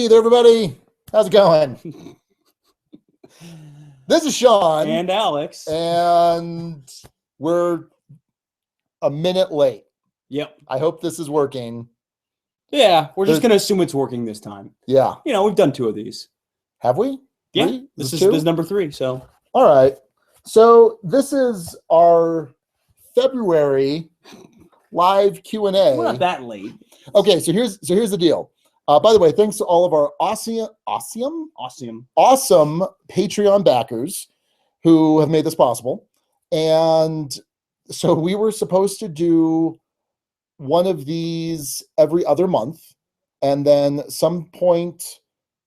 Hey there, everybody. How's it going? This is Sean. And Alex. And we're a minute late. Yep. I hope this is working. Yeah, we're just going to assume it's working this time. Yeah. You know, we've done 2 of these. Have we? Yeah. 3? This is number 3, so. All right. So this is our February live Q&A. We're not that late. Okay, so here's the deal. By the way, thanks to all of our awesome Patreon backers who have made this possible. And so we were supposed to do one of these every other month. And then some point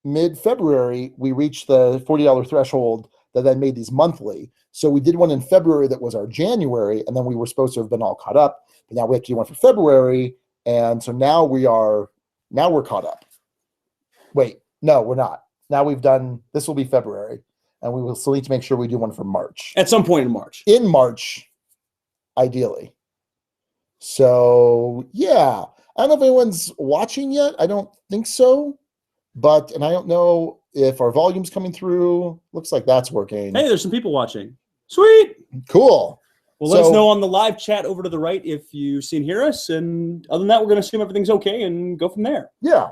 mid-February, we reached the $40 threshold that then made these monthly. So we did one in February that was our January, and then we were supposed to have been all caught up. But now we have to do one for February. And so now we're caught up. Wait, no, we're not. Now this will be February, and we will still need to make sure we do one for March. At some point in March. In March, ideally. So, yeah. I don't know if anyone's watching yet. I don't think so. And I don't know if our volume's coming through. Looks like that's working. Hey, there's some people watching. Sweet. Cool. Well, let us know on the live chat over to the right if you see and hear us. And other than that, we're going to assume everything's okay and go from there. Yeah.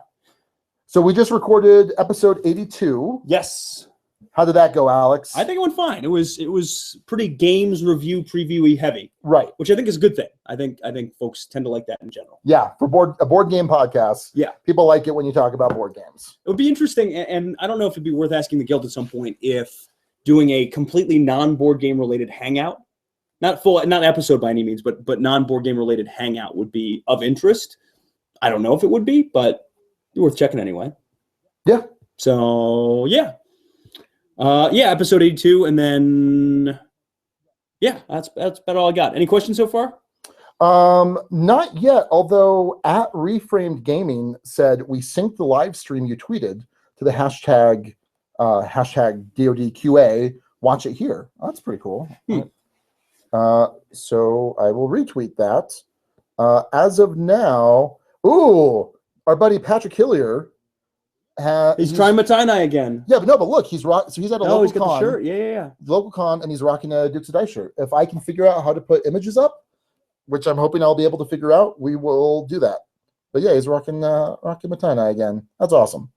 So we just recorded episode 82. Yes. How did that go, Alex? I think it went fine. It was pretty games review preview-y heavy. Right. Which I think is a good thing. I think folks tend to like that in general. Yeah, for a board game podcast. Yeah. People like it when you talk about board games. It would be interesting, and I don't know if it'd be worth asking the guild at some point if doing a completely non-board game related hangout, not episode by any means, but non-board game related hangout would be of interest. I don't know if it would be, but worth checking anyway. Yeah. So yeah. Episode 82, and then that's about all I got. Any questions so far? Not yet, although at Reframed Gaming said we synced the live stream you tweeted to the hashtag DODQA, watch it here. Oh, that's pretty cool. So I will retweet that. As of now, our buddy Patrick Hillier he's trying Matai again. Yeah, but look, he's at a local he's got con. The shirt. Yeah. Local con, and he's rocking a Dukes of Dice shirt. If I can figure out how to put images up, which I'm hoping I'll be able to figure out, we will do that. But yeah, he's rocking Matai again. That's awesome.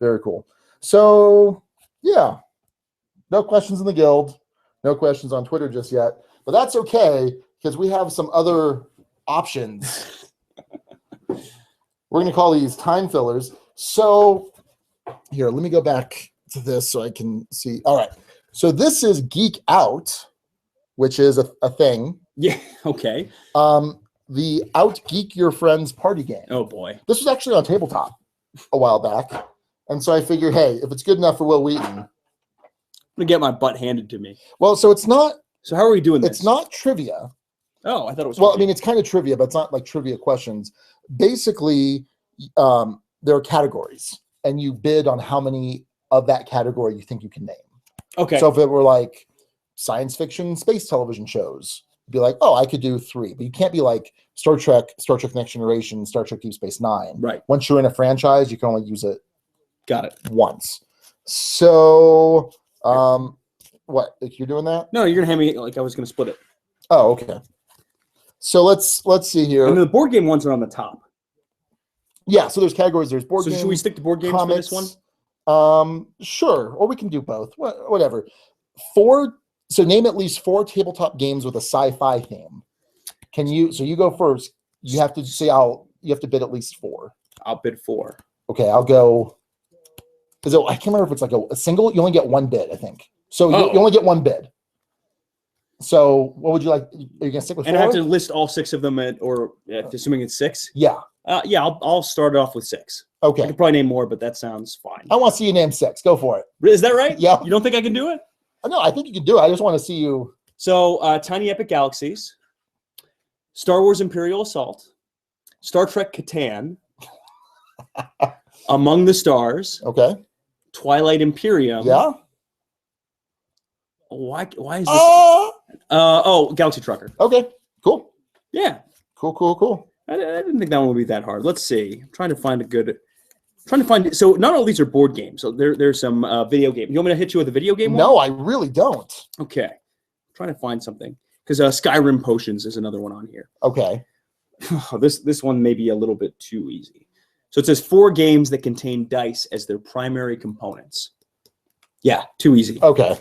Very cool. So yeah, no questions in the guild, no questions on Twitter just yet, but that's okay because we have some other options. We're going to call these time fillers. So here, let me go back to this so I can see. All right. So this is Geek Out, which is a thing. Yeah. Okay. The Out Geek Your Friends party game. Oh boy. This was actually on tabletop a while back. And so I figured, hey, if it's good enough for Will Wheaton, I'm gonna get my butt handed to me. Well, so it's not. So how are we doing this? It's not trivia. Oh, I thought it was. Well, I mean, it's kind of trivia, but it's not like trivia questions. Basically, there are categories, and you bid on how many of that category you think you can name. Okay. So if it were like science fiction, space television shows, you'd be like, oh, I could do 3, but you can't be like Star Trek Next Generation, Star Trek Deep Space Nine. Right. Once you're in a franchise, you can only use it. Got it. Once. So, what? Like you're doing that? No, you're gonna hand me like I was gonna split it. Oh, okay. So let's see here. And the board game ones are on the top. Yeah, so there's categories. There's board games. So should we stick to board games comics, for this one? Sure, or we can do both. Whatever. So name at least 4 tabletop games with a sci-fi theme. So you go first. You have to say you have to bid at least 4. I'll bid 4. Okay, I'll go. I can't remember if it's like a single. You only get 1 bid, I think. So you only get 1 bid. So what would you like? Are you gonna stick with 4? And I have to list all 6 of them, assuming it's 6. Yeah. I'll start it off with 6. Okay. I could probably name more, but that sounds fine. I want to see you name 6. Go for it. Is that right? Yeah. You don't think I can do it? No, I think you can do it. I just want to see you. So, Tiny Epic Galaxies, Star Wars Imperial Assault, Star Trek Catan, Among the Stars. Okay. Twilight Imperium. Yeah. Why is this? Galaxy Trucker. Okay. Cool. Yeah. Cool. I didn't think that one would be that hard. Let's see. I'm trying to find a good Trying to find. So not all these are board games. So there's some video game. You want me to hit you with a video game? No, one? I really don't. Okay. I'm trying to find something because Skyrim Potions is another one on here. Okay. This one may be a little bit too easy. So it says 4 games that contain dice as their primary components. Yeah, too easy. Okay.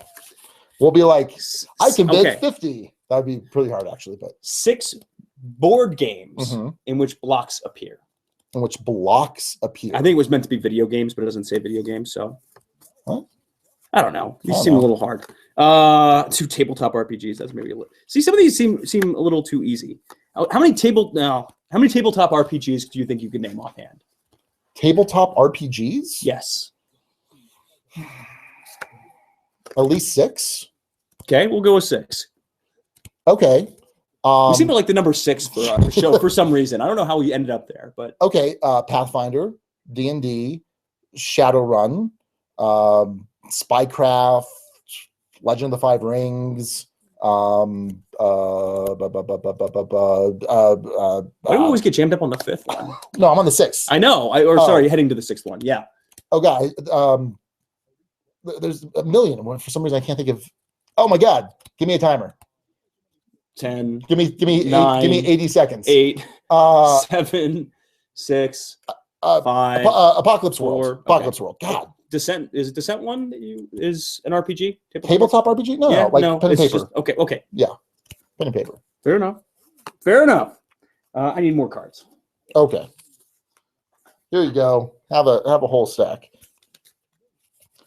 We'll be like, I can bid Okay. 50. That would be pretty hard, actually. But 6 board games in which blocks appear. In which blocks appear. I think it was meant to be video games, but it doesn't say video games. So Huh? I don't know. These I don't seem know. a little hard. 2 tabletop RPGs. That's maybe a little. See, some of these seem a little too easy. How many tabletop RPGs do you think you could name offhand? Tabletop RPGs? Yes. At least 6. Okay, we'll go with 6. Okay. We seem to like the number 6 for our show for some reason. I don't know how we ended up there, but Okay. Pathfinder, D&D, Shadowrun, Spycraft, Legend of the Five Rings. Why do we always get jammed up on the 5th one? No, I'm on the 6th. I know. Sorry, heading to the 6th one. Yeah. Oh God. There's a million. For some reason, I can't think of. Oh my God! Give me a timer. 10. Give me 9, give me 80 seconds. 8. Uh, 7. 6. uh, 5. Apocalypse 4. World. Apocalypse World. God. Descent is it Descent one that is an RPG? Tabletop RPG? No, Yeah, no, like no, pen and it's paper. just okay. Pen and paper. Fair enough. I need more cards. Okay. Here you go. Have a whole stack.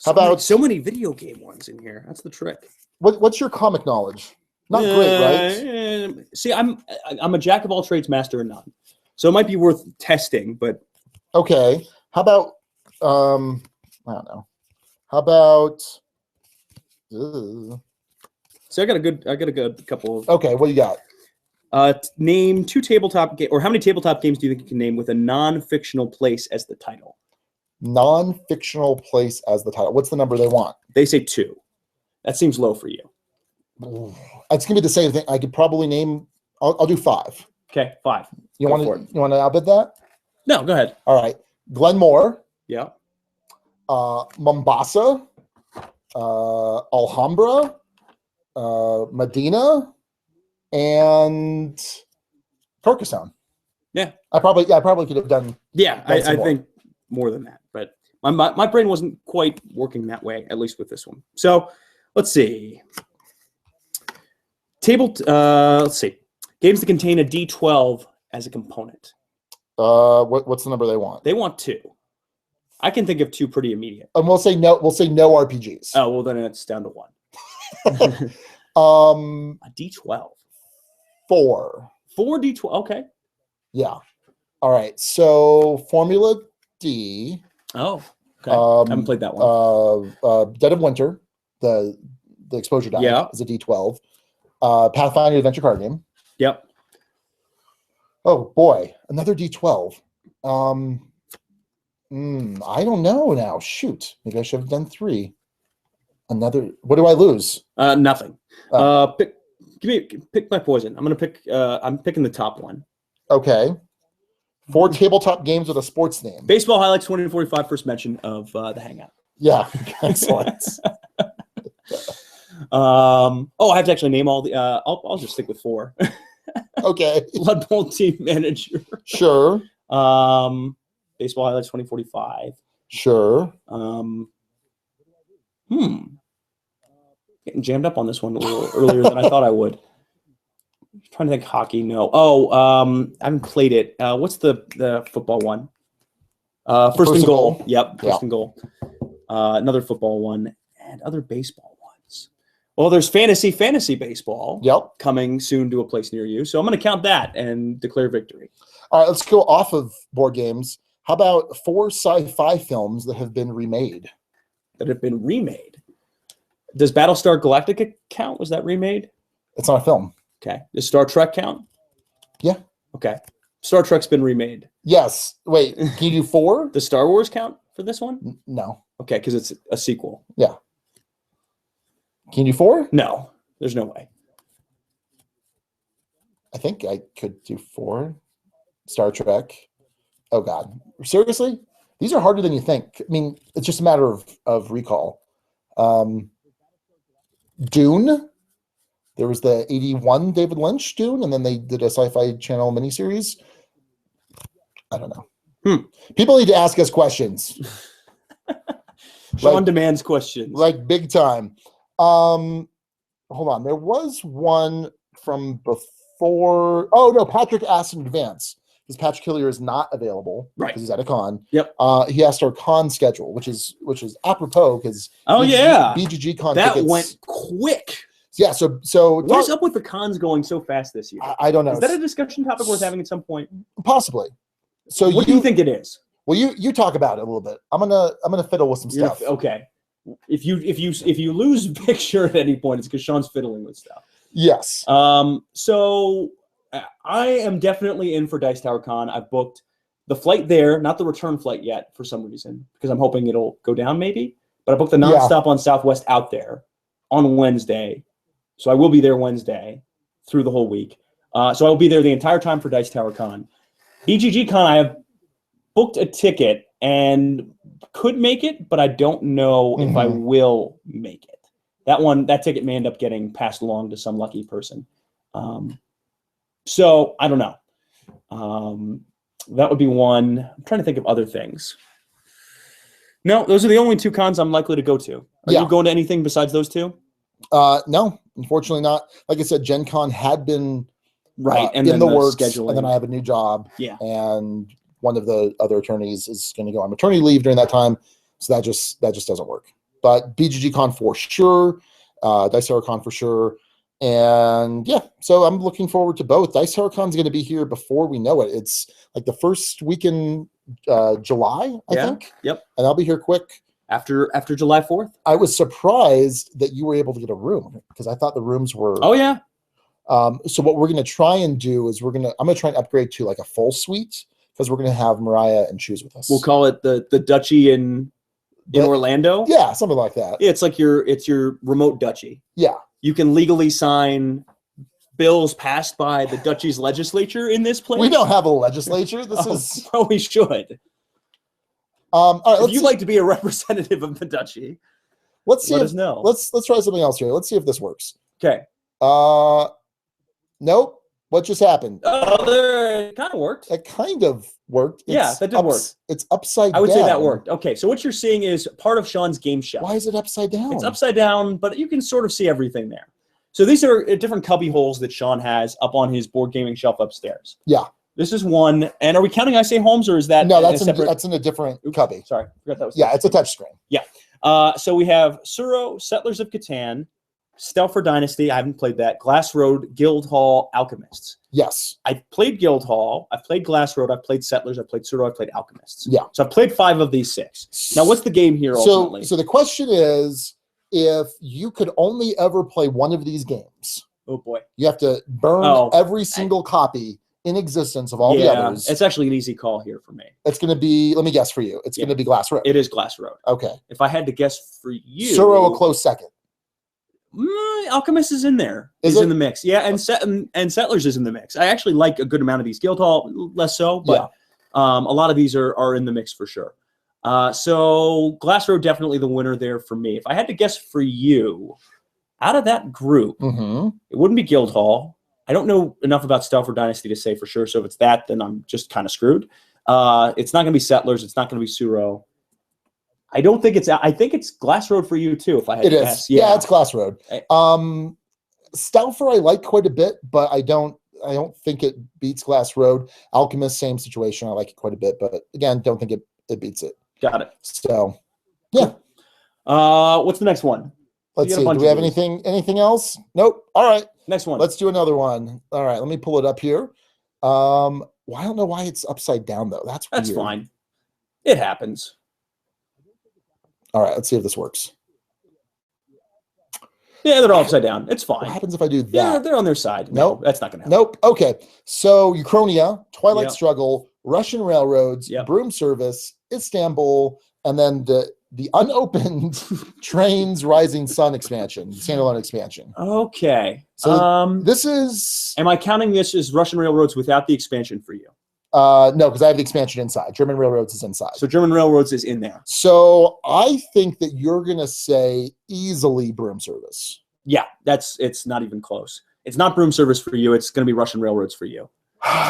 How about so many video game ones in here? That's the trick. what's your comic knowledge? Not great, right? See, I'm a jack of all trades, master of none. So it might be worth testing, but Okay. How about I don't know. How about so I got a good couple of okay, what do you got? name 2 tabletop games, or how many tabletop games do you think you can name with a non-fictional place as the title? Non-fictional place as the title. What's the number they want? They say 2. That seems low for you. It's gonna be the same thing. I could probably name. I'll do 5. Okay, 5. You Go want for to it. you want to outbid that? No, go ahead. All right. Glenmore, Yeah. Mombasa, Alhambra, Medina, and Carcassonne. Yeah. I probably could have done. Yeah, That's I more. think more than that, but my brain wasn't quite working that way, at least with this one. So let's see. Let's see. Games that contain a D12 as a component. What's the number they want? They want 2. I can think of 2 pretty immediate. And we'll say no. We'll say no RPGs. Oh, well, then it's down to 1. A D12. 4. 4 D12. Okay. Yeah. All right. So Formula D. Oh, okay. I haven't played that one. Dead of Winter, the exposure die is a D12. Pathfinder Adventure card game. Yep. Oh boy, another D12. I don't know now. Shoot, maybe I should have done 3. Another. What do I lose? Nothing. Pick my poison. I'm picking the top one. Okay. 4 tabletop games with a sports theme. Baseball Highlights 2045, first mention of the Hangout. Yeah, excellent. I have to actually name all the. I'll just stick with 4. Okay. Blood Bowl Team Manager. Sure. Baseball Highlights 2045. Sure. Getting jammed up on this one a little earlier than I thought I would. Trying to think hockey. No. I haven't played it. What's the football one? First and goal. Yep. First and goal. Another football one and other baseball ones. Well, there's fantasy baseball. Yep. Coming soon to a place near you. So I'm going to count that and declare victory. All right, let's go off of board games. How about 4 sci-fi films that have been remade? That have been remade. Does Battlestar Galactica count? Was that remade? It's not a film. Okay. Does Star Trek count? Yeah. Okay. Star Trek's been remade. Yes. Wait, can you do 4? Does Star Wars count for this one? No. Okay, because it's a sequel. Yeah. Can you do 4? No, there's no way. I think I could do 4. Star Trek. Oh God. Seriously? These are harder than you think. I mean, it's just a matter of recall. Dune. There was the 81 David Lynch Dune, and then they did a Sci-Fi Channel miniseries. I don't know. People need to ask us questions. Sean demands questions. Like big time. Hold on. There was one from before. Oh, no. Patrick asked in advance because Patrick Hillier is not available because he's at a con. Yep. He asked our con schedule, which is apropos because BGG con that tickets went quick. Yeah. So what's up with the cons going so fast this year? I don't know. Is that a discussion topic worth having at some point? Possibly. So what do you think it is? Well, you talk about it a little bit. I'm gonna fiddle with some stuff. Okay. If you lose picture at any point, it's because Sean's fiddling with stuff. Yes. So I am definitely in for Dice Tower Con. I've booked the flight there, not the return flight yet for some reason, because I'm hoping it'll go down maybe. But I booked the nonstop on Southwest out there on Wednesday. So I will be there Wednesday through the whole week. So I will be there the entire time for Dice Tower Con. BGG Con, I have booked a ticket and could make it, but I don't know if I will make it. That ticket may end up getting passed along to some lucky person. So I don't know. That would be one. I'm trying to think of other things. No, those are the only two cons I'm likely to go to. Are you going to anything besides those two? No, unfortunately not. Like I said, Gen Con had been and in the works, scheduling. and then I have a new job. Yeah. And one of the other attorneys is going to go on maternity leave during that time, so that just doesn't work. But BGG Con for sure, Dice Tower Con for sure, and yeah. So I'm looking forward to both. Dice Tower Con is going to be here before we know it. It's like the first week in July, I think. Yep. And I'll be here quick. After July 4th. I was surprised that you were able to get a room because I thought the rooms were. Oh yeah. So what we're going to try and do is I'm going to try and upgrade to like a full suite because we're going to have Mariah and Choose with us. We'll call it the Duchy in Orlando. Yeah, something like that. Yeah, it's like your remote duchy. Yeah. You can legally sign bills passed by the Duchy's legislature in this place. We don't have a legislature. This is probably should. All right, if you'd like to be a representative of the Duchy, let us know. Let's try something else here. Let's see if this works. Okay. Nope. What just happened? It kind of worked. It kind of worked. That did work. It's upside down. I would say that worked. Okay, so what you're seeing is part of Sean's game shelf. Why is it upside down? It's upside down, but you can sort of see everything there. So these are different cubby holes that Sean has up on his board gaming shelf upstairs. Yeah. This is one. And are we counting I Say Homes, or is that no? That's in a different cubby. Sorry, forgot that was. Yeah, it's a touchscreen. Yeah. So we have Suro, Settlers of Catan, Stelfer Dynasty. I haven't played that. Glass Road, Guildhall, Alchemists. Yes. I've played Guildhall. I've played Glass Road. I've played Settlers. I've played Suro. I've played Alchemists. Yeah. So I've played 5 of these 6. Now, what's the game here ultimately? So the question is, if you could only ever play one of these games, oh boy, you have to burn every single copy in existence of all the others. It's actually an easy call here for me. It's going to be, let me guess for you, it's going to be Glass Road. It is Glass Road. Okay. If I had to guess for you. Suro a close second. Alchemist is in there. Is in the mix. Yeah, and Settlers is in the mix. I actually like a good amount of these. Guildhall, less so, but a lot of these are in the mix for sure. So Glass Road, definitely the winner there for me. If I had to guess for you, out of that group, it wouldn't be Guildhall. I don't know enough about Stelfer Dynasty to say for sure. So if it's that, then I'm just kind of screwed. It's not going to be Settlers. It's not going to be Suro. I don't think it's. I think it's Glass Road for you too. If I had to guess, yeah, it's Glass Road. Stelfer I like quite a bit, but I don't think it beats Glass Road. Alchemist, same situation. I like it quite a bit, but again, don't think it beats it. Got it. So, yeah. What's the next one? Let's see. Do we have anything else? Nope. All right. Next one. Let's do another one. All right. Let me pull it up here. Well, I don't know why it's upside down though. That's weird. Fine. It happens. All right. Let's see if this works. Yeah, they're all upside down. It's fine. What happens if I do that? Yeah, they're on their side. Nope. No, that's not going to happen. Nope. Okay. So Uchronia, Twilight Struggle, Russian Railroads, Broom Service, Istanbul, and then the unopened Trains Rising Sun expansion, standalone expansion. Okay. So this is... Am I counting this as Russian Railroads without the expansion for you? No, because I have the expansion inside. German Railroads is inside. So German Railroads is in there. So I think that you're going to say easily Broom Service. Yeah, it's not even close. It's not Broom Service for you. It's going to be Russian Railroads for you.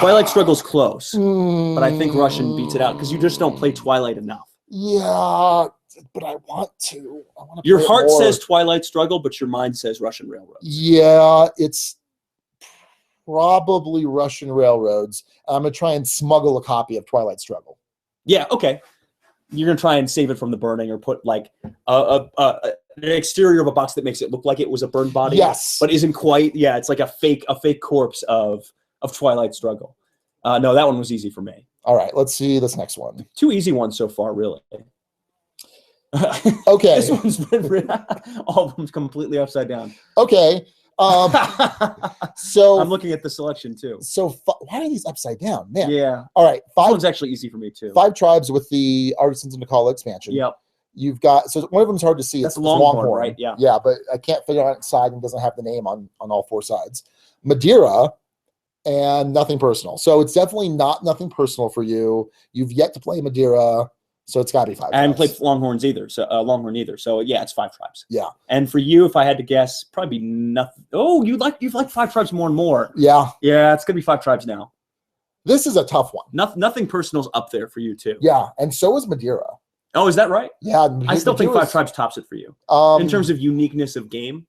Twilight Struggle's close, but I think Russian beats it out because you just don't play Twilight enough. Yeah, but I want to. Your heart says Twilight Struggle, but your mind says Russian Railroads. Yeah, it's probably Russian Railroads. I'm going to try and smuggle a copy of Twilight Struggle. Yeah, okay. You're going to try and save it from the burning or put like an exterior of a box that makes it look like it was a burned body. Yes. But isn't quite. Yeah, it's like a fake corpse of Twilight Struggle. No, that one was easy for me. All right, let's see this next one. 2 easy ones so far, really. Okay. This one's been all of them's completely upside down. Okay. So I'm looking at the selection too. So why are these upside down, man? Yeah. All right. This one's actually easy for me too. 5 tribes with the Artisans of Nacala expansion. Yep. You've got, so one of them is hard to see. That's it's Longhorn, right? Yeah. Yeah, but I can't figure out its side and doesn't have the name on all 4 sides. Madeira and Nothing Personal. So it's definitely not Nothing Personal for you. You've yet to play Madeira, so it's got to be 5 I haven't tribes. played Longhorns either. So Longhorn either. So yeah, it's 5 tribes. Yeah. And for you, if I had to guess, probably nothing. Oh, you've liked 5 tribes more and more. Yeah. Yeah, it's gonna be 5 tribes now. This is a tough one. Nothing Personal's up there for you too. Yeah, and so is Madeira. Oh, is that right? Yeah. I still think 5 tribes tops it for you. In terms of uniqueness of game.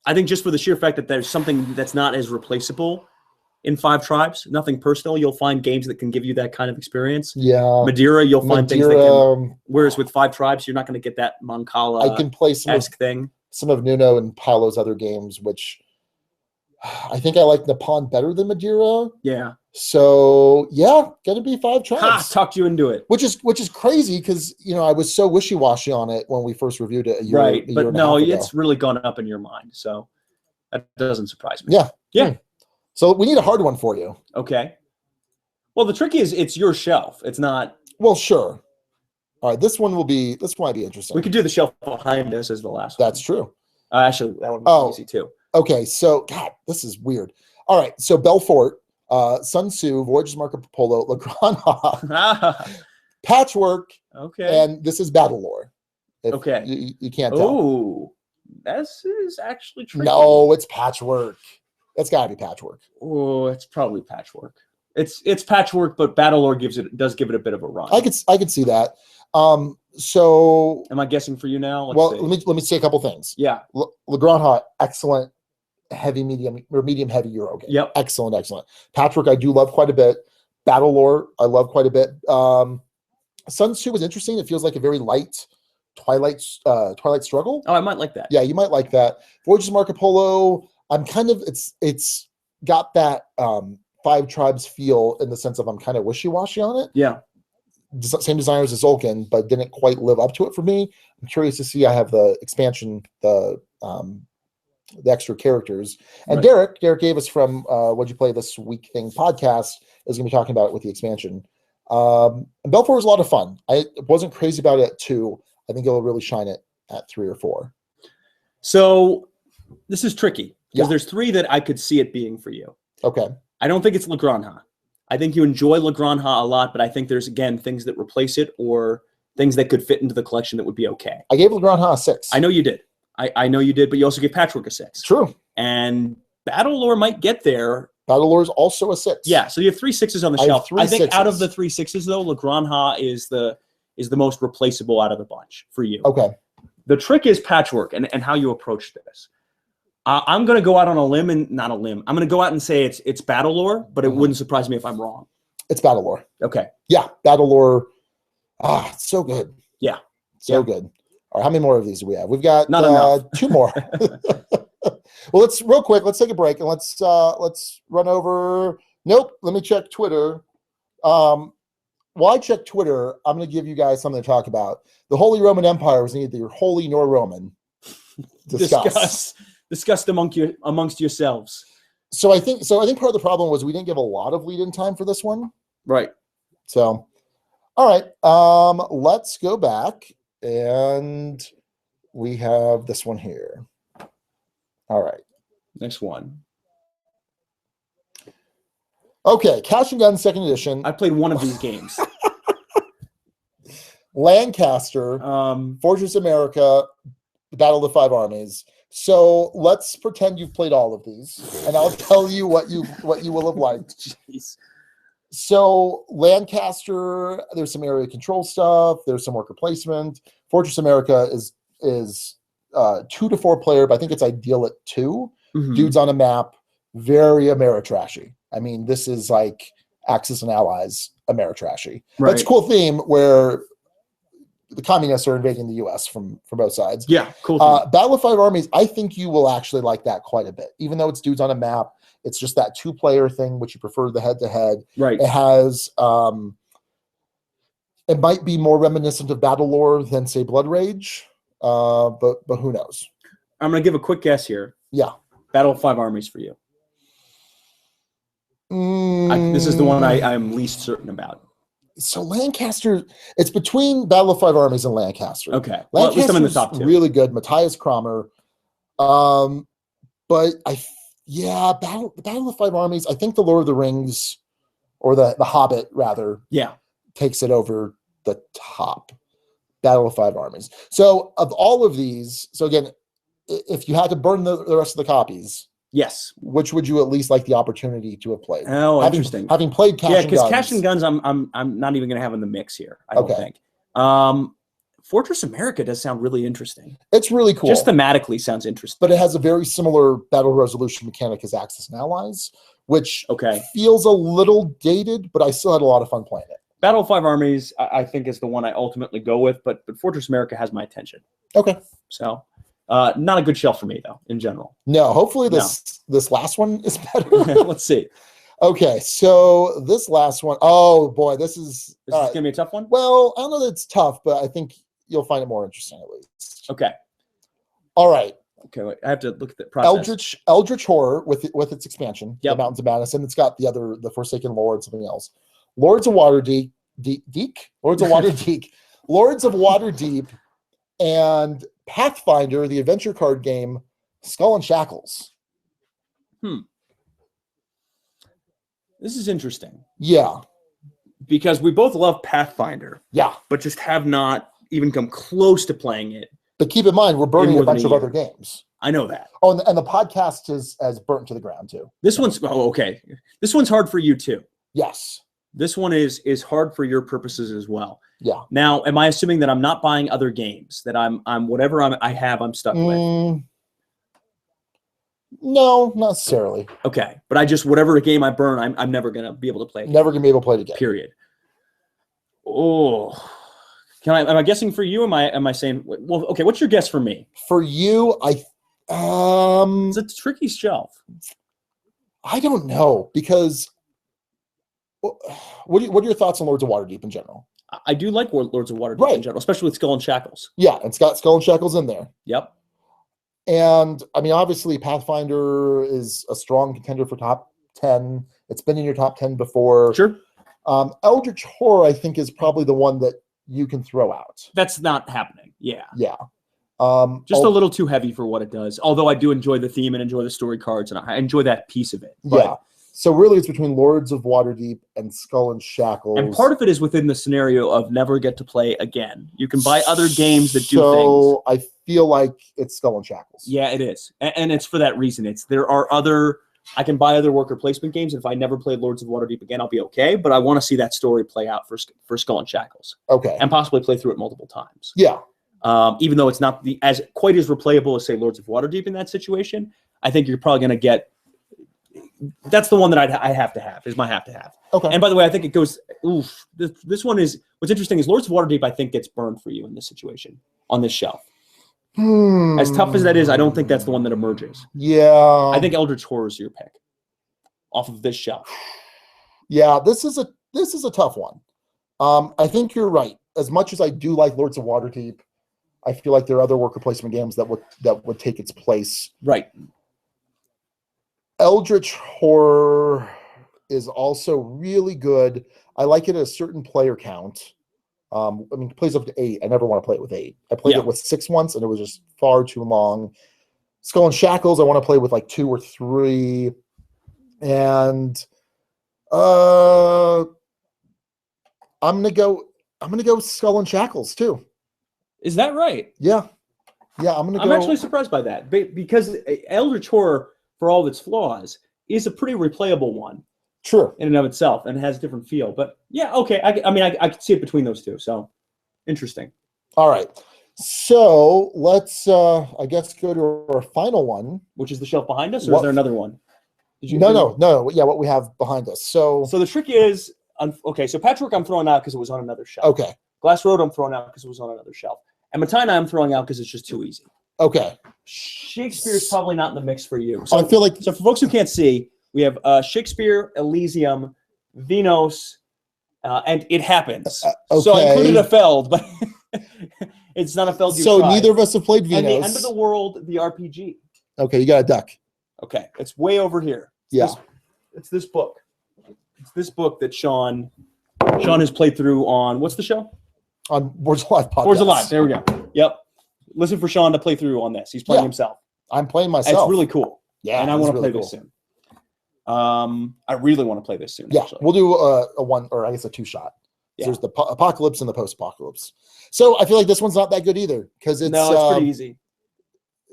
I think just for the sheer fact that there's something that's not as replaceable in 5 tribes, Nothing Personal, you'll find games that can give you that kind of experience. Yeah. Madeira, you'll find things that can. Whereas with 5 tribes, you're not going to get that Mancala. I can play some of Nuno and Paolo's other games, which I think I like Nippon better than Madeira. Yeah. So yeah, gonna be 5 tribes. Ha! Talked you into it. Which is crazy because I was so wishy-washy on it when we first reviewed it a year. Right, a but year no, and a half ago. it's really gone up in your mind, so that doesn't surprise me. Yeah. Yeah. So we need a hard one for you. Okay. Well, the trick is it's your shelf. It's not. Well, sure. All right, this might be interesting. We could do the shelf behind us as the last one. That's true. Actually, that one was easy too. Okay, so God, this is weird. All right, so Belfort, Sun Tzu, Voyages Marco Polo, Le Grand Ha, Patchwork, okay, and this is Battle Lore. Okay, you can't tell. Oh, this is actually tricky. No, it's Patchwork. That's got to be Patchwork. Oh, it's probably Patchwork. It's Patchwork, but Battle Lore does give it a bit of a run. I could see that. So am I guessing for you now? Let me say a couple things. Yeah, Le Grand Ha, excellent heavy medium or medium heavy Euro game. Yep, excellent. Patchwork I do love quite a bit. Battle Lore I love quite a bit. Sun Tzu was interesting. It feels like a very light Twilight Struggle. Oh, I might like that. Yeah, you might like that. Voyages Marco Polo. I'm kind of it's got that 5 tribes feel in the sense of I'm kind of wishy-washy on it. Yeah. Same designers as Zolkin, but didn't quite live up to it for me. I'm curious to see. I have the expansion, the extra characters. And right. Derek gave us from What'd You Play This Week Thing podcast is going to be talking about it with the expansion. And Belfort was a lot of fun. I wasn't crazy about it at 2. I think it'll really shine it at 3 or 4. So this is tricky because there's 3 that I could see it being for you. Okay. I don't think it's Le Grand Ha. I think you enjoy Le Grand Ha a lot, but I think there's, again, things that replace it or things that could fit into the collection that would be okay. I gave Le Grand Ha a 6. I know you did. I know you did, but you also gave Patchwork a 6. True. And Battle Lore might get there. Battle Lore is also a 6. Yeah, so you have 3 6s on the shelf. I think out of the 3 6s, though, Le Grand Ha is the most replaceable out of the bunch for you. Okay. The trick is Patchwork and how you approach this. I'm going to go out on a limb I'm going to go out and say it's Battle Lore, but it wouldn't surprise me if I'm wrong. It's Battle Lore. Okay. Yeah, Battle Lore. It's so good. Yeah. So good. All right, how many more of these do we have? We've got not enough. 2 more. Well, let's take a break and let's run over. Nope, let me check Twitter. While I check Twitter, I'm going to give you guys something to talk about. The Holy Roman Empire was neither holy nor Roman. Discussed amongst yourselves. So I think part of the problem was we didn't give a lot of lead-in time for this one. Right. So, all right. Let's go back and we have this one here. All right. Next one. Okay, Cash and Guns Second Edition. I played one of these games. Lancaster, Fortress America, Battle of the Five Armies. So let's pretend you've played all of these, and I'll tell you what you will have liked. Jeez. So Lancaster, there's some area control stuff. There's some worker placement. Fortress America is 2 to 4 player, but I think it's ideal at 2. Mhm. Dudes on a map, very Ameritrashy. I mean, this is like Axis and Allies Ameritrashy. Right. That's a cool theme where the communists are invading the U.S. from both sides. Yeah, cool. Battle of Five Armies, I think you will actually like that quite a bit. Even though it's dudes on a map, it's just that 2-player thing, which you prefer the head-to-head. Right. It has, it might be more reminiscent of Battle Lore than, say, Blood Rage, but who knows? I'm going to give a quick guess here. Yeah. Battle of Five Armies for you. This is the one I'm least certain about. So Lancaster, it's between Battle of Five Armies and Lancaster. Okay. Well, at least I'm in the top 2. Really good. Matthias Cromer. But Battle of Five Armies, I think the Lord of the Rings, or the Hobbit, rather, takes it over the top. Battle of Five Armies. So of all of these, so again, if you had to burn the rest of the copies, yes, which would you at least like the opportunity to have played? Oh, interesting. Having played Cash and Guns. Yeah, because Cash and Guns, I'm not even going to have in the mix here. I don't think. Fortress America does sound really interesting. It's really cool. Just thematically sounds interesting. But it has a very similar battle resolution mechanic as Axis and Allies, which feels a little dated, but I still had a lot of fun playing it. Battle of Five Armies, I think, is the one I ultimately go with, but Fortress America has my attention. Okay. So, not a good shelf for me, though, in general. No, hopefully this last one is better. Let's see. Okay, so this last one, oh boy, this is going to be a tough one? Well, I don't know that it's tough, but I think you'll find it more interesting at least. Okay. All right. Okay, wait, I have to look at the process. Eldritch Horror with its expansion, the Mountains of Madness, and it's got the Forsaken Lord, something else. Lords of Waterdeep, Lords of Waterdeep, Lords of Waterdeep, and Pathfinder, the adventure card game, Skull and Shackles. This is interesting. Yeah. Because we both love Pathfinder. Yeah. But just have not even come close to playing it. But keep in mind, we're burning a bunch of other games. I know that. Oh, and the podcast is as burnt to the ground, too. This one's, okay. This one's hard for you, too. Yes. This one is hard for your purposes as well. Yeah. Now, am I assuming that I'm not buying other games? That I'm whatever I have, I'm stuck with? No, not necessarily. Okay, but whatever game I burn, I'm never gonna be able to play. Never gonna be able to play it again. Period. Oh, am I guessing for you? Am I saying? Well, okay. What's your guess for me? For you, it's a tricky shelf. I don't know, because what are your thoughts on Lords of Waterdeep in general? I do like Lords of Waterdeep in general, especially with Skull and Shackles. Yeah, it's got Skull and Shackles in there. Yep. And I mean, obviously, Pathfinder is a strong contender for top 10. It's been in your top 10 before. Sure. Eldritch Horror, I think, is probably the one that you can throw out. That's not happening. Yeah. Yeah. Just a little too heavy for what it does. Although I do enjoy the theme and enjoy the story cards, and I enjoy that piece of it. Yeah. So really, it's between Lords of Waterdeep and Skull and Shackles. And part of it is within the scenario of never get to play again. You can buy other games that do things. So I feel like it's Skull and Shackles. Yeah, it is. And it's for that reason. I can buy other worker placement games. And if I never played Lords of Waterdeep again, I'll be okay. But I want to see that story play out for Skull and Shackles. Okay. And possibly play through it multiple times. Yeah. Even though it's not quite as replayable as, say, Lords of Waterdeep in that situation, I think you're probably going to get. That's the one that I have to have, is my have to have. Okay. And by the way, I think it goes, this one is, what's interesting is Lords of Waterdeep, I think, gets burned for you in this situation, on this shelf. As tough as that is, I don't think that's the one that emerges. Yeah. I think Eldritch Horror is your pick off of this shelf. Yeah, this is a tough one. I think you're right. As much as I do like Lords of Waterdeep, I feel like there are other worker placement games that would take its place. Right. Eldritch Horror is also really good. I like it at a certain player count. I mean, it plays up to 8. I never want to play it with 8. I played it with 6 once, and it was just far too long. Skull and Shackles, I want to play with like 2 or 3. And I'm gonna go Skull and Shackles too. Is that right? Yeah. I'm gonna go. I'm actually surprised by that because Eldritch Horror, for all of its flaws, is a pretty replayable one. True. In and of itself, and it has a different feel. But yeah, okay. I mean, I could see it between those two. So interesting. All right. So let's, I guess, go to our final one. Which is the shelf behind us, or is there another one? No. Yeah, what we have behind us. So the trick is, okay, so Patchwork I'm throwing out because it was on another shelf. Okay. Glass Road I'm throwing out because it was on another shelf. And Matina I'm throwing out because it's just too easy. Okay. Shakespeare's probably not in the mix for you. So I feel like... So for folks who can't see, we have Shakespeare, Elysium, Venus, and It Happens. Okay. So I included a Feld, but it's not a Feld you So tried. neither of us have played Venus. And the End of the World, the RPG. Okay, you got a duck. Okay, it's way over here. It's this book. It's this book that Sean has played through on, what's the show? On Boards Alive podcast. Boards Alive, there we go. Yep. Listen for Sean to play through on this. He's playing himself. I'm playing myself. It's really cool. Yeah, and I want to really play this soon. I really want to play this soon. Yeah, actually. we'll do a one, or I guess a two-shot. Yeah. There's the apocalypse and the post-apocalypse. So I feel like this one's not that good either because it's pretty easy.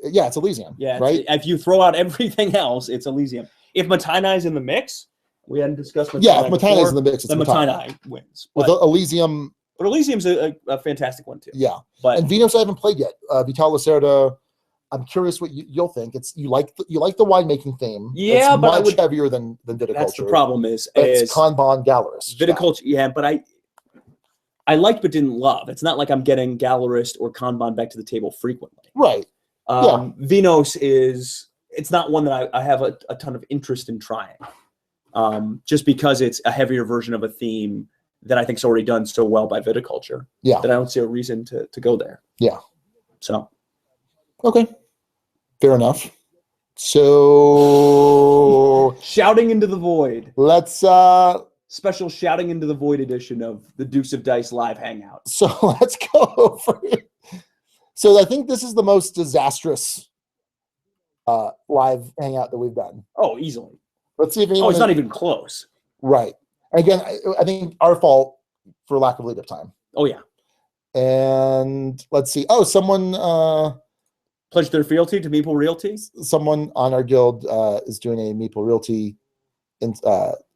Yeah, it's Elysium. Yeah, right. If you throw out everything else, it's Elysium. If Matina is in the mix, we hadn't discussed Matina. Yeah, if Matina is in the mix, it's then Matina wins. With Elysium. But Elysium's a fantastic one too. Yeah, but and Venus I haven't played yet. Vital Lacerda. I'm curious what you'll think. It's you like the winemaking theme. Yeah, it's but much heavier than Viticulture. That's the problem is Kanban Gallerist. Viticulture. Yeah, but I liked but didn't love. It's not like I'm getting Gallerist or Kanban back to the table frequently. Right. Venus it's not one that I have a ton of interest in trying. Just because it's a heavier version of a theme that I think's already done so well by Viticulture. Yeah. That I don't see a reason to go there. Yeah. So. Okay. Fair enough. So Shouting into the Void. Let's special Shouting into the Void edition of the Dukes of Dice live hangout. So let's go for it. So I think this is the most disastrous live hangout that we've done. Oh, easily. Let's see if anyone. It's not even close. Right. Again, I think our fault for lack of lead up time. Oh yeah. And let's see. Oh, someone pledged their fealty to Meeple Realty. Someone on our guild is doing a Meeple Realty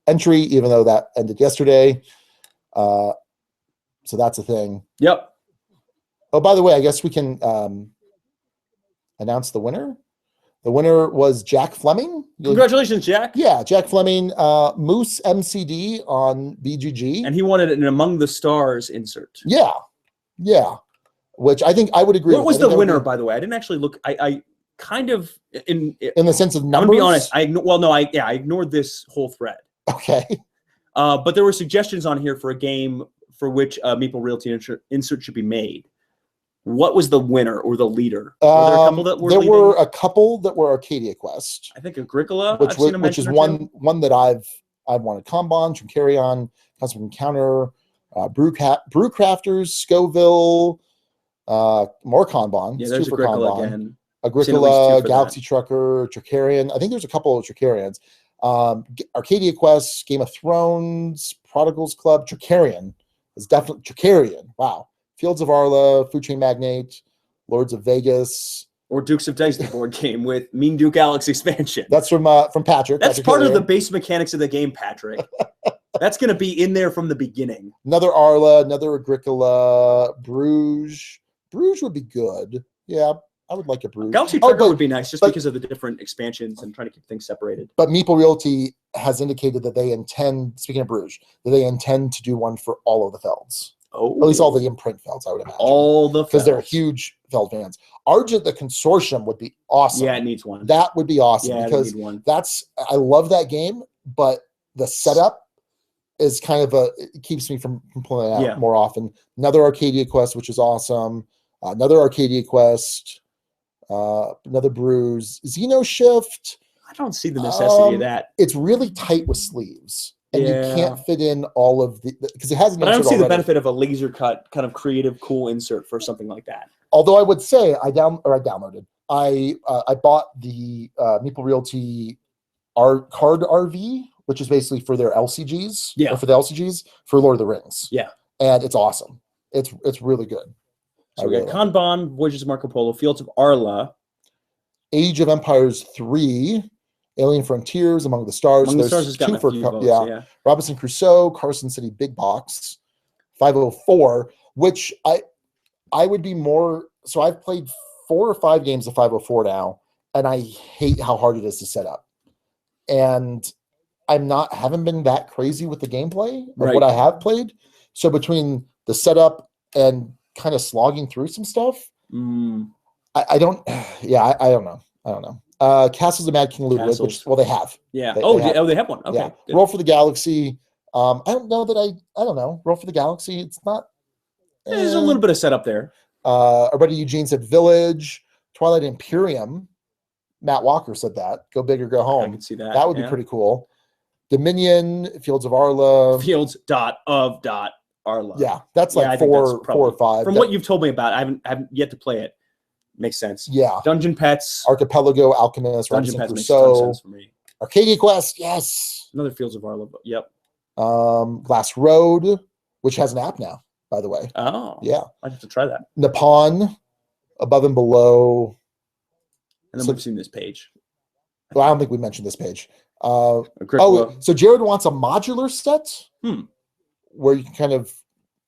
entry, even though that ended yesterday. So that's a thing. Yep. Oh, by the way, I guess we can announce the winner. The winner was Jack Fleming. Congratulations, Jack. Yeah, Jack Fleming, Moose MCD on BGG. And he wanted an Among the Stars insert. Yeah. Which I think I would agree with. What was the winner, by the way? I didn't actually look. I kind of, in the sense of numbers? I'm going to be honest. I ignored this whole thread. Okay. But there were suggestions on here for a game for which a Meeple Realty insert should be made. What was the winner or the leader? Were there a couple that were There leading? were a couple that were Arcadia Quest. I think Agricola, which is one that I've wanted. Kanban, Trinkarion, Custom Encounter, Brewcrafters, Scoville, more Kanban. Yeah, there's Agricola again. Agricola, Galaxy Trucker, Tricarion. I think there's a couple of Tricarions. Arcadia Quest, Game of Thrones, Prodigals Club, Tricarion is definitely Tricarion. Wow. Fields of Arla, Food Chain Magnate, Lords of Vegas, or Dukes of Dice, the board game with Mean Duke Alex expansion. That's from Patrick. That's part of the base mechanics of the game, Patrick. That's going to be in there from the beginning. Another Arla, another Agricola, Bruges. Bruges would be good. Yeah, I would like a Bruges. Galaxy Trucker would be nice just because of the different expansions and trying to keep things separated. But Meeple Realty has indicated that they intend, speaking of Bruges, that they intend to do one for all of the Felds. Oh, at least all the imprint Felds, I would imagine. All the because they're huge Feld fans. Argent, the consortium, would be awesome. Yeah, it needs one. That would be awesome because I love that game, but the setup is kind of it keeps me from playing out more often. Another Arcadia Quest, which is awesome. Another Arcadia Quest. Another Bruise. Xeno Shift. I don't see the necessity of that. It's really tight with sleeves. And you can't fit in all of the because it has an insert. But I don't see already. The benefit of a laser cut kind of creative, cool insert for something like that. Although I would say I downloaded. I bought the Meeple Realty card RV, which is basically for their LCGs, Yeah. or for the LCGs for Lord of the Rings. Yeah. And it's awesome. It's really good. So we got Kanban, Voyages of Marco Polo, Fields of Arla, Age of Empires 3, Alien Frontiers, Among the Stars. Among the There's Stars has gotten a for few votes, yeah. yeah. Robinson Crusoe, Carson City Big Box, 504, which I would be more. So I've played 4 or 5 games of 504 now, and I hate how hard it is to set up. And haven't been that crazy with the gameplay of what I have played. So between the setup and kind of slogging through some stuff, I don't know. Castles of Mad King Ludwig, which they have. Yeah. They have one. Okay. Yeah. Roll for the Galaxy. I don't know. Roll for the Galaxy. It's not. There's a little bit of setup there. Already Eugene said Village, Twilight Imperium. Matt Walker said that. Go big or go home. I can see that. That would be pretty cool. Dominion, Fields of Arla. Fields of Arla. Yeah, that's like 4 or 5. From what you've told me about, I haven't yet to play it. Makes sense. Yeah. Dungeon Pets. Archipelago, Alchemist, Dungeon Robinson Pets makes a ton of Crusoe. sense for me. Arcadia Quest, yes. Another Fields of Arla. Yep. Glass Road, which has an app now, by the way. Oh. Yeah. I'd have to try that. Nippon, Above and Below. And then we've seen this page. Well, I don't think we mentioned this page. So Jared wants a modular set where you can kind of,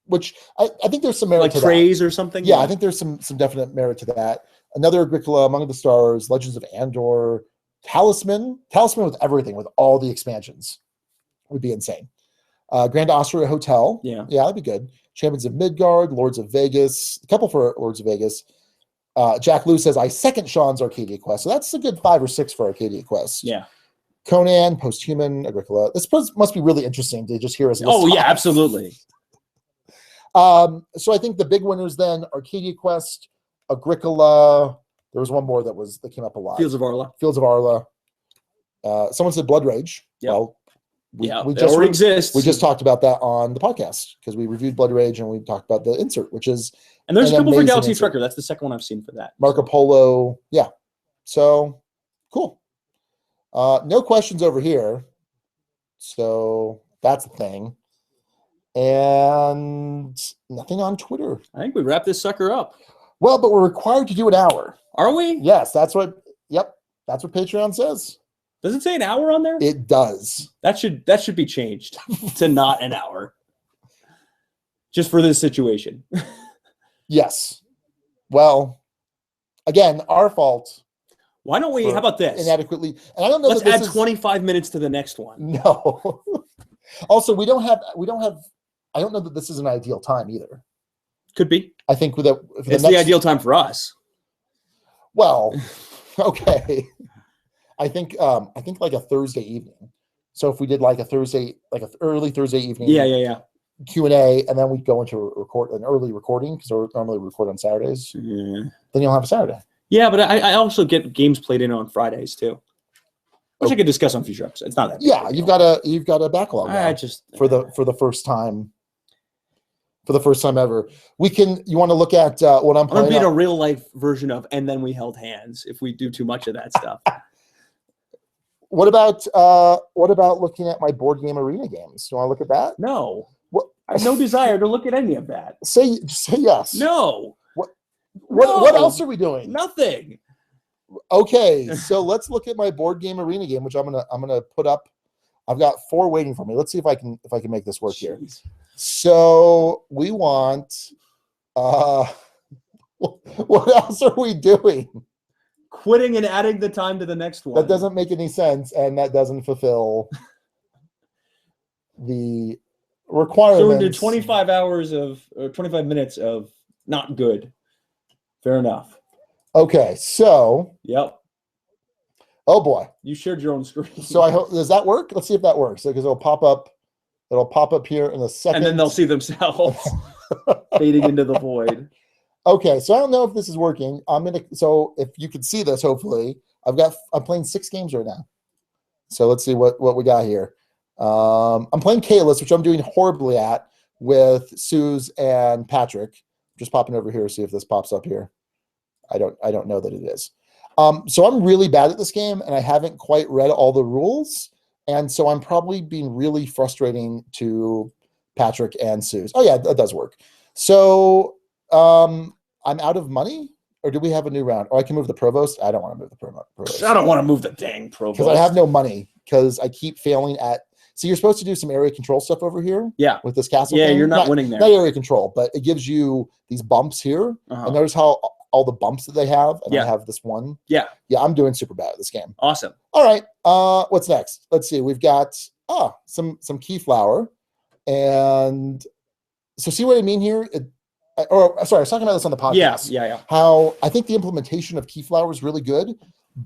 which I think there's some merit to that. Craze or something? Yeah, I think there's some definite merit to that. Another Agricola, Among the Stars, Legends of Andor, Talisman with everything, with all the expansions, would be insane. Grand Austria Hotel. Yeah, that'd be good. Champions of Midgard, Lords of Vegas, a couple for Lords of Vegas. Jack Lou says, I second Sean's Arcadia Quest. So that's a good 5 or 6 for Arcadia Quest. Yeah. Conan, Posthuman, Agricola. This must be really interesting to just hear us. Yeah, absolutely. So I think the big winners then, Arcadia Quest, Agricola. There was one more that came up a lot. Fields of Arla. Someone said Blood Rage. Yep. Well, we just exists. We just talked about that on the podcast because we reviewed Blood Rage and we talked about the insert, which is and there's a couple for Galaxy Trucker. That's the second one I've seen for that. Marco Polo, yeah. So cool. No questions over here. So that's the thing. And nothing on Twitter. I think we wrap this sucker up. Well, but we're required to do an hour. Are we? Yes, that's what Patreon says. Does it say an hour on there? It does. That should be changed to not an hour. Just for this situation. Yes. Well, again, our fault. Why don't we? How about this? Inadequately, and I don't know. Let's add 25 minutes to the next one. No. Also, we don't have. I don't know that this is an ideal time either. Could be. I think it's the ideal time for us. Well, okay. I think like a Thursday evening. So if we did like an early Thursday evening. Yeah. Q&A, and then we go into an early recording because we normally record on Saturdays. Yeah. Then you'll have a Saturday. Yeah, but I also get games played in on Fridays too, which I could discuss on future episodes. It's not that. Yeah, you've got a backlog. For the first time. For the first time ever, you want to look at what I'm playing. I'm gonna be in a real life version of, and then we held hands if we do too much of that stuff. What about looking at my board game arena games? Do you want to look at that? No. I have no desire to look at any of that. Say yes. No. What else are we doing? Nothing. Okay, so let's look at my board game arena game, which I'm gonna put up. I've got 4 waiting for me. Let's see if I can make this work here. So we want what else are we doing? Quitting and adding the time to the next one. That doesn't make any sense, and that doesn't fulfill the requirements. So we're going to do 25 minutes of not good. Fair enough. Okay, so. Yep. Oh boy. You shared your own screen. So I hope, does that work? Let's see if that works. Because it'll pop up here in a second. And then they'll see themselves fading into the void. Okay, so I don't know if this is working. So if you can see this, hopefully, I'm playing 6 games right now. So let's see what we got here. I'm playing Kalis, which I'm doing horribly at with Suze and Patrick. Just popping over here to see if this pops up here. I don't know that it is. So I'm really bad at this game, and I haven't quite read all the rules. And so I'm probably being really frustrating to Patrick and Suze. Oh yeah, that does work. So I'm out of money, or do we have a new round? Or I can move the provost. I don't want to move the provost. I don't want to move the dang provost. Because I have no money, because I keep failing at. So you're supposed to do some area control stuff over here. Yeah. With this castle. Yeah, thing. you're not winning there. Not area control, but it gives you these bumps here. And notice how all the bumps that they have, and I have this one. Yeah. Yeah, I'm doing super bad at this game. Awesome. All right. What's next? Let's see. We've got some keyflower, and so see what I mean here. Sorry, I was talking about this on the podcast. Yeah. How I think the implementation of keyflower is really good,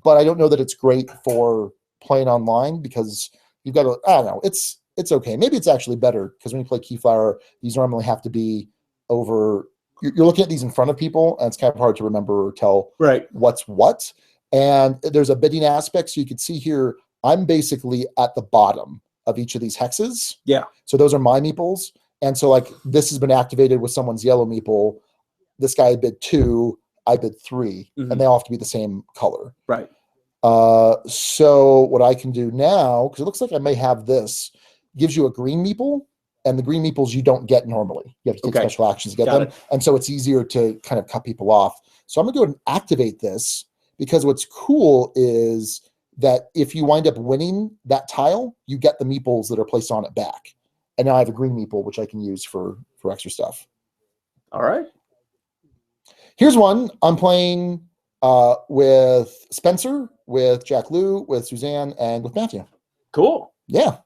but I don't know that it's great for playing online, because you've got to. I don't know. It's okay. Maybe it's actually better, because when you play keyflower, these normally have to be over. You're looking at these in front of people, and it's kind of hard to remember or tell what's what. And there's a bidding aspect, so you can see here, I'm basically at the bottom of each of these hexes. Yeah. So those are my meeples. And so like this has been activated with someone's yellow meeple. This guy bid 2, I bid 3, and they all have to be the same color. Right. So what I can do now, because it looks like I may have this, gives you a green meeple, and the green meeples you don't get normally. You have to take special actions to get them. And so it's easier to kind of cut people off. So I'm going to go ahead and activate this, because what's cool is that if you wind up winning that tile, you get the meeples that are placed on it back. And now I have a green meeple, which I can use for extra stuff. All right. Here's one. I'm playing with Spencer, with Jack Lou, with Suzanne, and with Matthew. Cool. Yeah.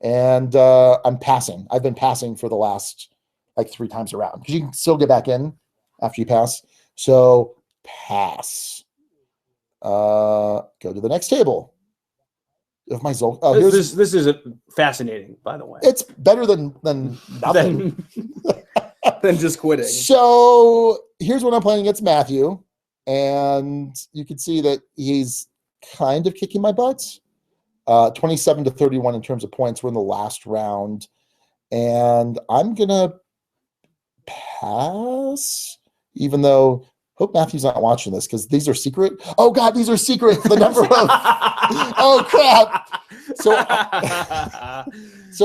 And I'm passing. I've been passing for the last like 3 times around, because you can still get back in after you pass. So pass. Go to the next table. If my Zol, this is fascinating, by the way. It's better than nothing. than just quitting. So here's what I'm playing against Matthew, and you can see that he's kind of kicking my butt. 27-31 in terms of points. We're in the last round, and I'm gonna pass, even though hope Matthew's not watching this, because these are secret. Oh God, these are secret. The number of oh crap. So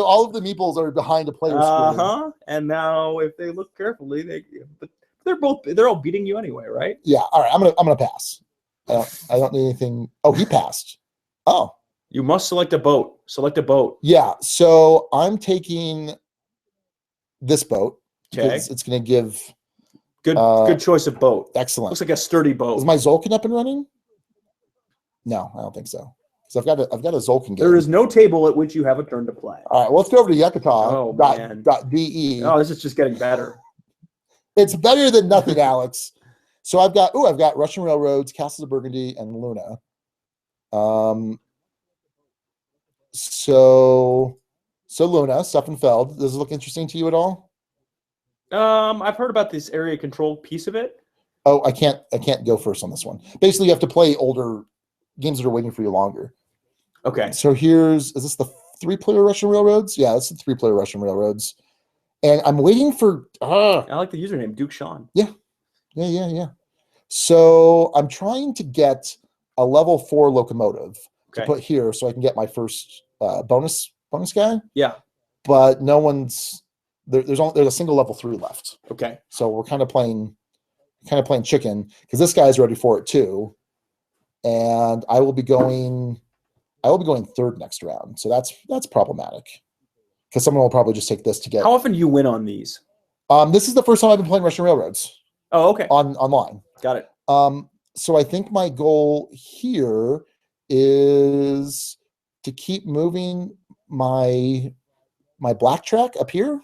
all of the meeples are behind a player screen. And now if they look carefully, they're all beating you anyway, right? Yeah. All right. I'm gonna pass. I don't need anything. Oh, he passed. Oh. You must select a boat. Select a boat. Yeah. So I'm taking this boat. Okay. It's going to give good choice of boat. Excellent. Looks like a sturdy boat. Is my Zolkin up and running? No, I don't think so. So I've got a Zolkin game. There is no table at which you have a turn to play. All right. Well, let's go over to Yucatan. Oh, man. .de. Oh, this is just getting better. It's better than nothing, Alex. So I've got Russian Railroads, Castles of Burgundy, and Luna. So Luna, Steffenfeld. Does it look interesting to you at all? I've heard about this area control piece of it. Oh, I can't go first on this one. Basically, you have to play older games that are waiting for you longer. Okay. So is this the 3-player Russian Railroads? Yeah, it's the 3-player Russian Railroads. And I'm waiting for I like the username, Duke Sean. Yeah. So I'm trying to get a level 4 locomotive to put here, so I can get my first bonus guy. Yeah. But no one's there's a single level 3 left. Okay. So we're kind of playing chicken, because this guy's ready for it too. And I will be going 3rd next round. So that's problematic, because someone will probably just take this to get. How often do you win on these? This is the first time I've been playing Russian Railroads. Oh, okay. Online. Got it. So I think my goal here is to keep moving my black track up here,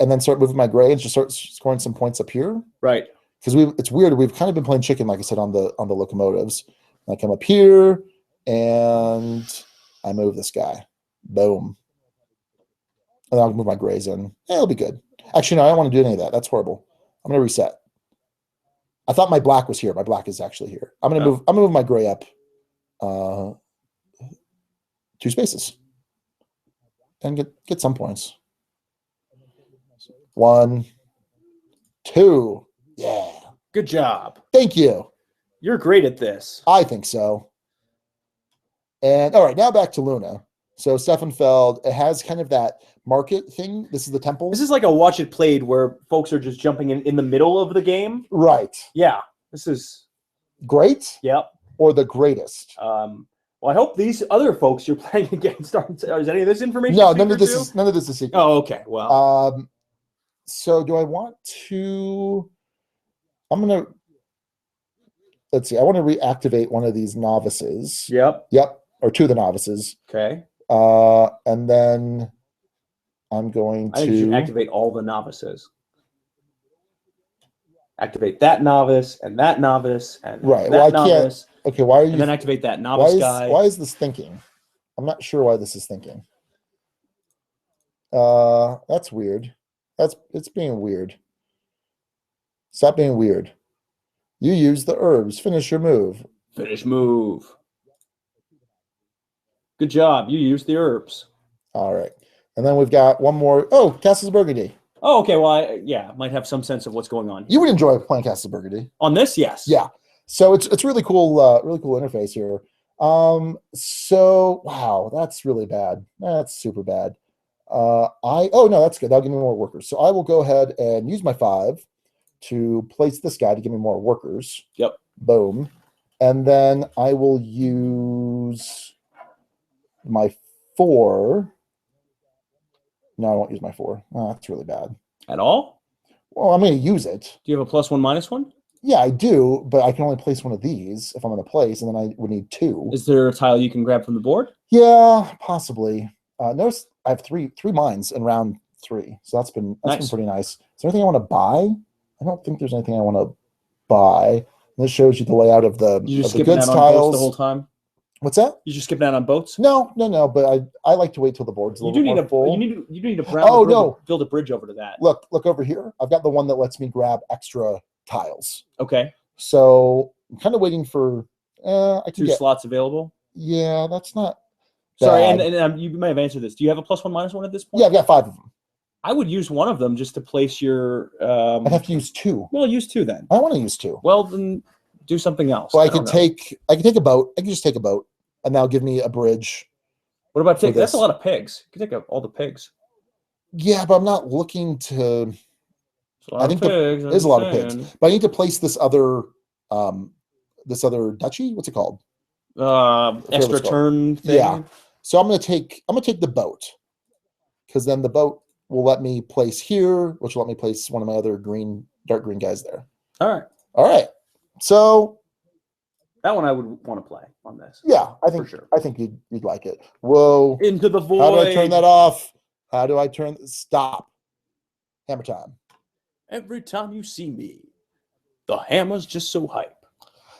and then start moving my gray and just start scoring some points up here. Right. Because it's weird. We've kind of been playing chicken, like I said, on the locomotives. I come up here and I move this guy. Boom. And I'll move my grays in. It'll be good. Actually, no, I don't want to do any of that. That's horrible. I'm gonna reset. I thought my black was here. My black is actually here. I'm gonna move my gray up 2 spaces and get some points. 1, 2. Yeah. Good job. Thank you. You're great at this. I think so. And all right, now back to Luna. So Steffenfeld, it has kind of that market thing. This is the temple. This is like a watch it played where folks are just jumping in the middle of the game. Right. Yeah, this is great. Yep. Or the greatest. Well, I hope these other folks you're playing against aren't. Is any of this information? No, none of this is secret. Oh, okay. Well. So do I want to? Let's see. I want to reactivate one of these novices. Yep. Or two of the novices. Okay. And then I'm going to you should activate all the novices. Activate that novice and that novice and right. That novice. Okay. Why are you? And then activate that novice guy. Why is this thinking? I'm not sure why this is thinking. That's weird. It's being weird. Stop being weird. You use the herbs. Finish your move. Finish move. Good job. You use the herbs. All right. And then we've got one more. Oh, Castles Burgundy. Oh, okay. Well, I might have some sense of what's going on. You would enjoy playing Castles Burgundy. On this, yes. Yeah. So it's really cool interface here. So wow, that's really bad. That's super bad. That's good. That'll give me more workers. So I will go ahead and use my 5 to place this guy to give me more workers. Yep. Boom. And then I will use my 4. No, I won't use my 4. Oh, that's really bad. At all? Well, I'm going to use it. Do you have a +1, -1? Yeah, I do, but I can only place one of these if I'm going to place, and then I would need 2. Is there a tile you can grab from the board? Yeah, possibly. Notice I have three mines in round 3, so that's been pretty nice. Is there anything I want to buy? I don't think there's anything I want to buy. And this shows you the layout of the goods tiles the whole time. What's that? You just skip that on boats? No. But I like to wait till the board's a little more full. You need to build a bridge over to that. Look over here. I've got the one that lets me grab extra tiles. Okay. So I'm kind of waiting for. I can 2 slots available. Yeah, that's not. Sorry, bad. and you may have answered this. Do you have a +1, -1 at this point? Yeah, I've got 5 of them. I would use one of them just to place your. I'd have to use 2. Well, use 2 then. I want to use 2. Well, then do something else. Well, I can take a boat. I can just take a boat, and that'll give me a bridge. What about pigs? That's a lot of pigs. You can take all the pigs. Yeah, but I'm not looking to. I think there's a lot of pigs, but I need to place this other duchy. What's it called? Extra turn thing. Yeah. So I'm gonna take the boat, because then the boat will let me place here, which will let me place one of my other dark green guys there. All right. So that one I would want to play on this. Yeah, I think sure. I think you'd like it. Whoa! Into the void. How do I turn that off? How do I stop? Hammer time. Every time you see me, the hammer's just so hype.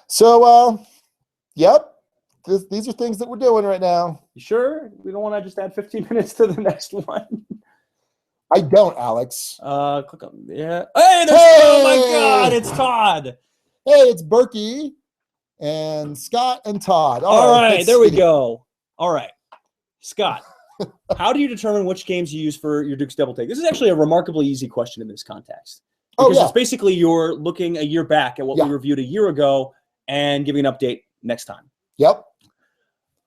So, yep. These are things that we're doing right now. You sure? We don't want to just add 15 minutes to the next one? I don't, Alex. Click on, yeah. Hey, oh my God, it's Todd. Hey, it's Berkey and Scott and Todd. All right, there we go. All right, Scott. How do you determine which games you use for your Duke's Double Take? This is actually a remarkably easy question in this context. Because it's basically you're looking a year back at what we reviewed a year ago and giving an update next time. Yep.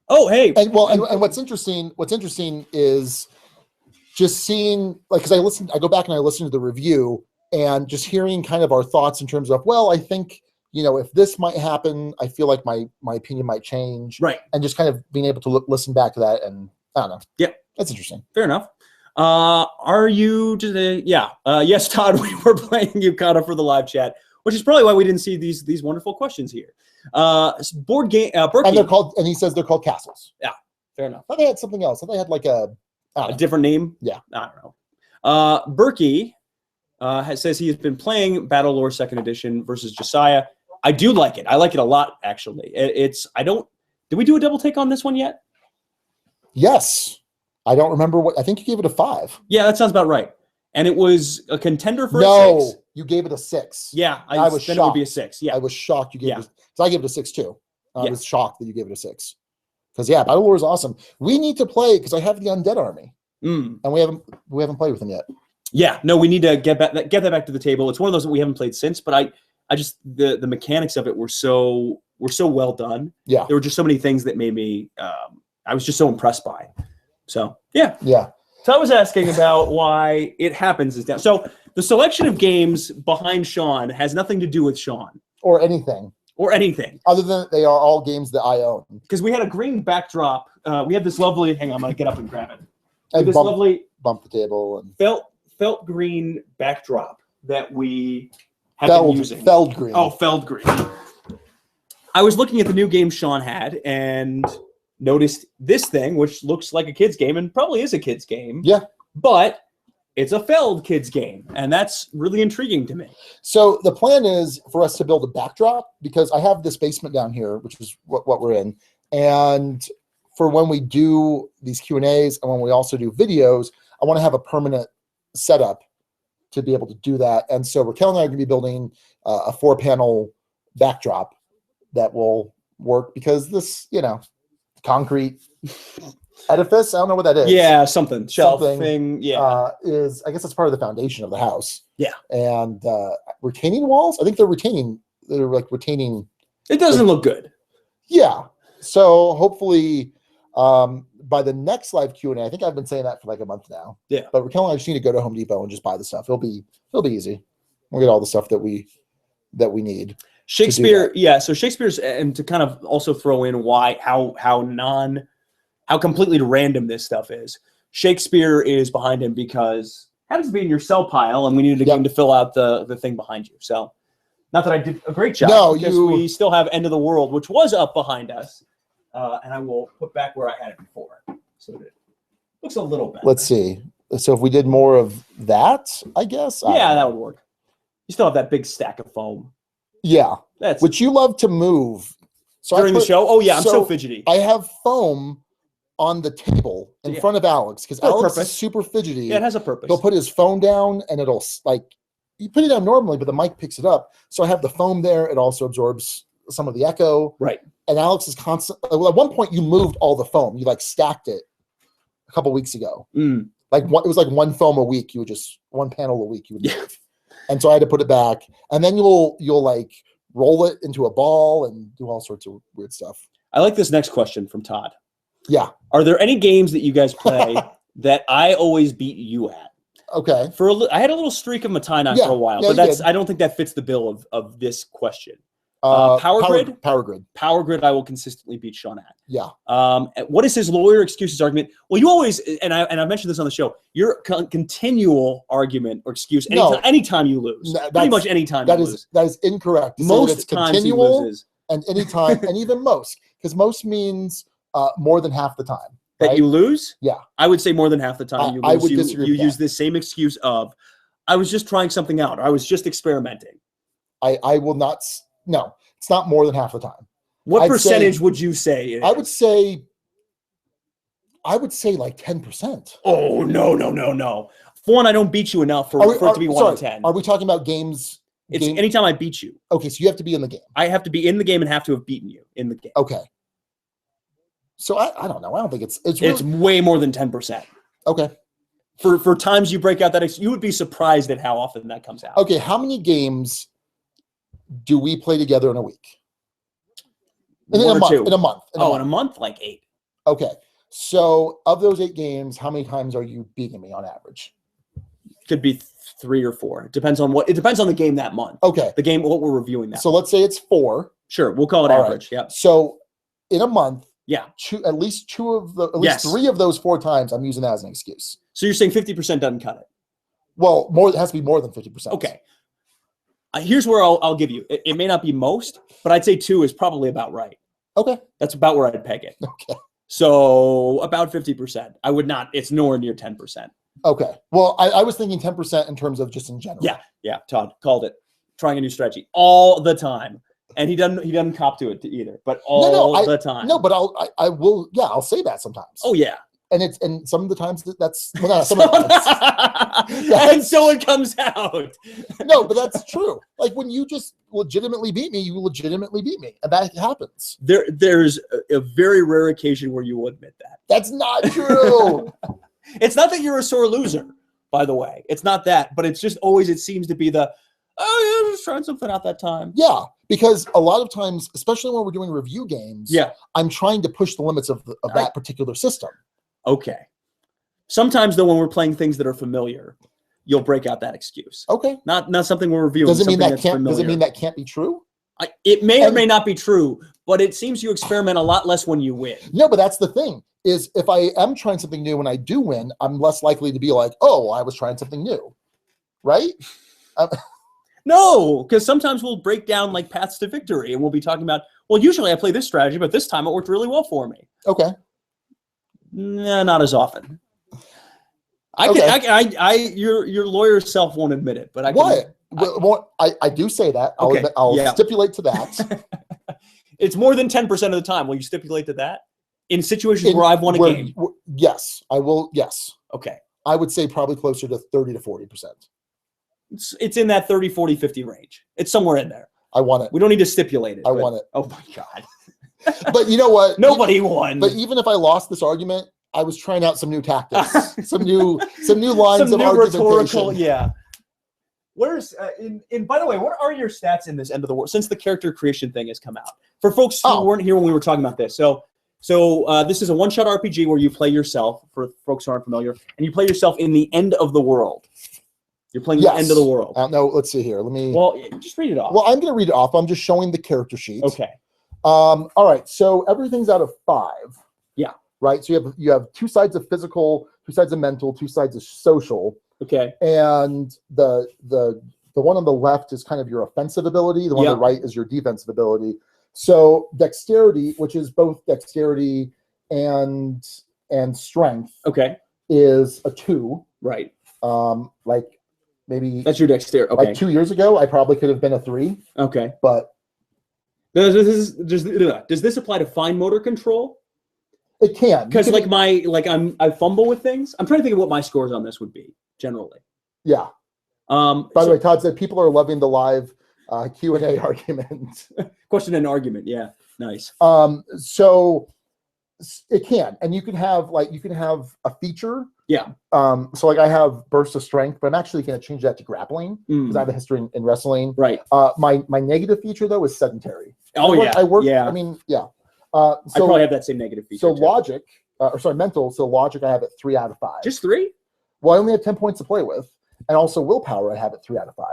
Oh, hey. And what's interesting is just seeing, like, because I go back and I listen to the review and just hearing kind of our thoughts in terms of, well, I think, if this might happen, I feel like my opinion might change. Right. And just kind of being able to listen back to that, and I don't know. Yeah. That's interesting. Fair enough. Are you today? Yeah. Yes, Todd, we were playing Yukata for the live chat, which is probably why we didn't see these wonderful questions here. Board game, and they're called, and he says they're called castles. Yeah. Fair enough. I thought they had something else. I thought they had like a different name. Yeah. I don't know. Berkey says he has been playing Battle Lore 2nd Edition versus Josiah. I do like it. I like it a lot, actually. Did we do a double take on this one yet? Yes. I don't remember I think you gave it a 5. Yeah, that sounds about right. And it was a contender for a 6. No, you gave it a 6. Yeah, I was shocked. It would be a 6. Yeah, I was shocked you gave it. So I gave it a 6 too. I was shocked that you gave it a 6. Because Battle Lore is awesome. We need to play because I have the Undead Army, and we haven't played with them yet. Yeah, no, we need to get that back to the table. It's one of those that we haven't played since, but I just the mechanics of it were so were so well done. Yeah. There were just so many things that made me, I was just so impressed by. So, yeah. Yeah. So I was asking about why it happens is down. So the selection of games behind Sean has nothing to do with Sean. Or anything. Or anything. Other than they are all games that I own. Because we had a green backdrop. We had this lovely, hang on, I'm going to get up and grab it. And This lovely bump the table. And felt green backdrop that we have been using. Feld green. Oh, feld green. I was looking at the new game Sean had and noticed this thing, which looks like a kid's game and probably is a kid's game. Yeah. But it's a Feld kids game, and that's really intriguing to me. So the plan is for us to build a backdrop because I have this basement down here, which is what we're in. And for when we do these Q&As and when we also do videos, I want to have a permanent setup to be able to do that. And so Raquel and I are going to be building a 4-panel backdrop that will work because this, concrete edifice, I don't know what that is. Yeah, shelving. Yeah, is I guess it's part of the foundation of the house. Yeah, and retaining walls. I think they're retaining. They're like retaining. It doesn't look good. Yeah. So hopefully, by the next live Q&A, I think I've been saying that for like a month now. Yeah. But Raquel and I just need to go to Home Depot and just buy the stuff. It'll be easy. We'll get all the stuff that we need. Shakespeare, yeah. So Shakespeare's, and to kind of also throw in how completely random this stuff is. Shakespeare is behind him because it happens to be in your cell pile, and we needed a game to fill out the thing behind you. So, not that I did a great job. No, because we still have End of the World, which was up behind us, and I will put back where I had it before, so that it looks a little better. Let's see. So if we did more of that, I guess. Yeah, that would work. You still have that big stack of foam. Yeah, that's which you love to move. So during the show. Oh yeah, I'm so fidgety. I have foam on the table in front of Alex because Alex is super fidgety. Yeah, it has a purpose. He'll put his phone down and it'll you put it down normally, but the mic picks it up. So I have the foam there. It also absorbs some of the echo. Right. And Alex is constant. Well, at one point you moved all the foam. You stacked it a couple weeks ago. Mm. It was like one foam a week. You would just one panel a week. You would move. And so I had to put it back. And then you'll roll it into a ball and do all sorts of weird stuff. I like this next question from Todd. Yeah. Are there any games that you guys play that I always beat you at? Okay. I had a little streak of Matai for a while, but I don't think that fits the bill of this question. Power Grid? Power Grid. Power Grid, I will consistently beat Sean at. Yeah. What is his lawyer excuses argument? Well, you always, and I mentioned this on the show, your continual argument or excuse anytime you lose. Pretty much anytime you lose. That is incorrect. Most times he loses. And anytime, and even most, because most means more than half the time. Right? That you lose? Yeah. I would say more than half the time you lose. I would disagree with you use this same excuse of, I was just trying something out. Or I was just experimenting. I will not. No, it's not more than half the time. What percentage would you say? I would say like 10%. Oh, no. For one, I don't beat you enough for it to be 1 to 10. Are we talking about games? It's anytime I beat you. Okay, so you have to be in the game. I have to be in the game and have to have beaten you in the game. Okay. So I don't know. I don't think it's way more than 10%. Okay. For times you break out that you would be surprised at how often that comes out. Okay, how many games do we play together in a week? In a month. In a month, like 8. Okay. So of those 8 games, how many times are you beating me on average? Could be 3 or 4. It depends on the game that month. Okay. The game, what we're reviewing now. So let's say it's 4. Sure, we'll call it average. Right. Yeah. So in a month, at least 3 of those 4 times I'm using that as an excuse. So you're saying 50% doesn't cut it? Well, it has to be more than 50%. Okay. Here's where I'll give you. It may not be most, but I'd say 2 is probably about right. Okay. That's about where I'd peg it. Okay. So about 50%. I would not. It's nowhere near 10%. Okay. Well, I was thinking 10% in terms of just in general. Yeah. Todd called it. Trying a new strategy all the time, and he doesn't cop to it either. But the time. No, but I will. Yeah, I'll say that sometimes. Oh yeah. And some of the times that's well, not some of the times. And so it comes out. No, but that's true. Like when you just legitimately beat me, you legitimately beat me, and that happens. There's a very rare occasion where you will admit that. That's not true. It's not that you're a sore loser, by the way. It's not that, but it's just always it seems to be oh yeah, just trying something out that time. Yeah, because a lot of times, especially when we're doing review games, Yeah. I'm trying to push the limits of that particular system. Okay. Sometimes though, when we're playing things that are familiar, you'll break out that excuse. Okay. Not something we're reviewing. Does it mean something that can't? familiar. Does it mean that can't be true? It may or may not be true, but it seems you experiment a lot less when you win. No, but that's the thing. Is if I am trying something new and I do win, I'm less likely to be like, oh, I was trying something new, right? No, because sometimes we'll break down like paths to victory, and we'll be talking about, well, usually I play this strategy, but this time it worked really well for me. Okay. Nah, not as often. Your lawyer self won't admit it, but I can. What? Well, I do say that. I'll stipulate to that. It's more than 10% of the time. Will you stipulate to that? In situations where I've won a game? Yes, I will. Yes. Okay. I would say probably closer to 30 to 40%. It's in that 30, 40, 50 range. It's somewhere in there. I want it. We don't need to stipulate it. I want it. Oh, my God. But you know what? Nobody won. But even if I lost this argument, I was trying out some new tactics, some new lines of argumentation. Rhetorical, yeah. Where's by the way, what are your stats in this End of the World since the character creation thing has come out? For folks who weren't here when we were talking about this, so this is a one-shot RPG where you play yourself. For folks who aren't familiar, and you play yourself in the end of the world. You're playing the end of the world. No, let's see here. Let me. Well, just read it off. Well, I'm going to read it off. I'm just showing the character sheet. Okay. All right. So everything's out of 5. Yeah. Right. So you have 2 sides of physical, 2 sides of mental, 2 sides of social. Okay. And the one on the left is kind of your offensive ability. The one on the right is your defensive ability. So dexterity, which is both dexterity and strength, is a 2. Right. Like maybe that's your dexterity. Okay. Like 2 years ago, I probably could have been a 3. Okay. But does this apply to fine motor control? It can, because I fumble with things. I'm trying to think of what my scores on this would be generally. Yeah. By the way, Todd said people are loving the live Q&A argument. Question and argument. Yeah. Nice. So it can, and you can have a feature. Yeah. So like I have bursts of strength, but I'm actually going to change that to grappling because I have a history in wrestling. Right. My negative feature though is sedentary. Oh, I work. Yeah. I mean, yeah. I probably have that same negative feature. So logic, mental. So logic, I have it 3 out of 5. Just 3? Well, I only have 10 points to play with, and also willpower, I have it 3 out of 5.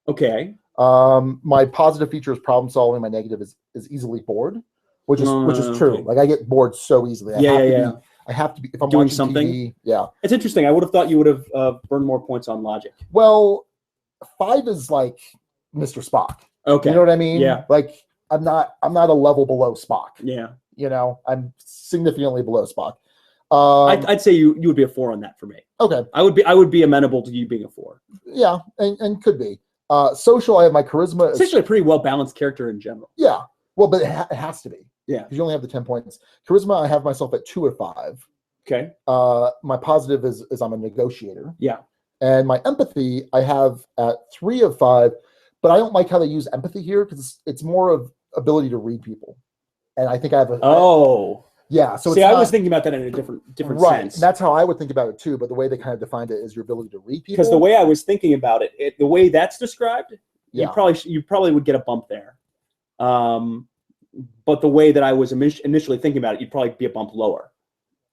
Okay. My positive feature is problem solving. My negative is easily bored, which is true. Okay. Like I get bored so easily. I have to be if I'm doing watching something. TV, yeah. It's interesting. I would have thought you would have burned more points on logic. Well, 5 is like Mr. Spock. Okay. You know what I mean? Yeah. Like I'm not a level below Spock. Yeah. You know, I'm significantly below Spock. I'd say you would be a 4 on that for me. Okay. I would be amenable to you being a 4. Yeah, and could be. Social, I have my charisma. It's actually a pretty well balanced character in general. Yeah. Well, but it has to be. Yeah. Because you only have the 10 points. Charisma, I have myself at 2 or 5. Okay. My positive is I'm a negotiator. Yeah. And my empathy, I have at 3 of 5, but I don't like how they use empathy here because it's more of ability to read people. And I think I have a yeah. So I was thinking about that in a different right. sense. And that's how I would think about it too. But the way they kind of defined it is your ability to read people. Because the way I was thinking about it, the way that's described, you probably would get a bump there. But the way that I was initially thinking about it, you'd probably be a bump lower.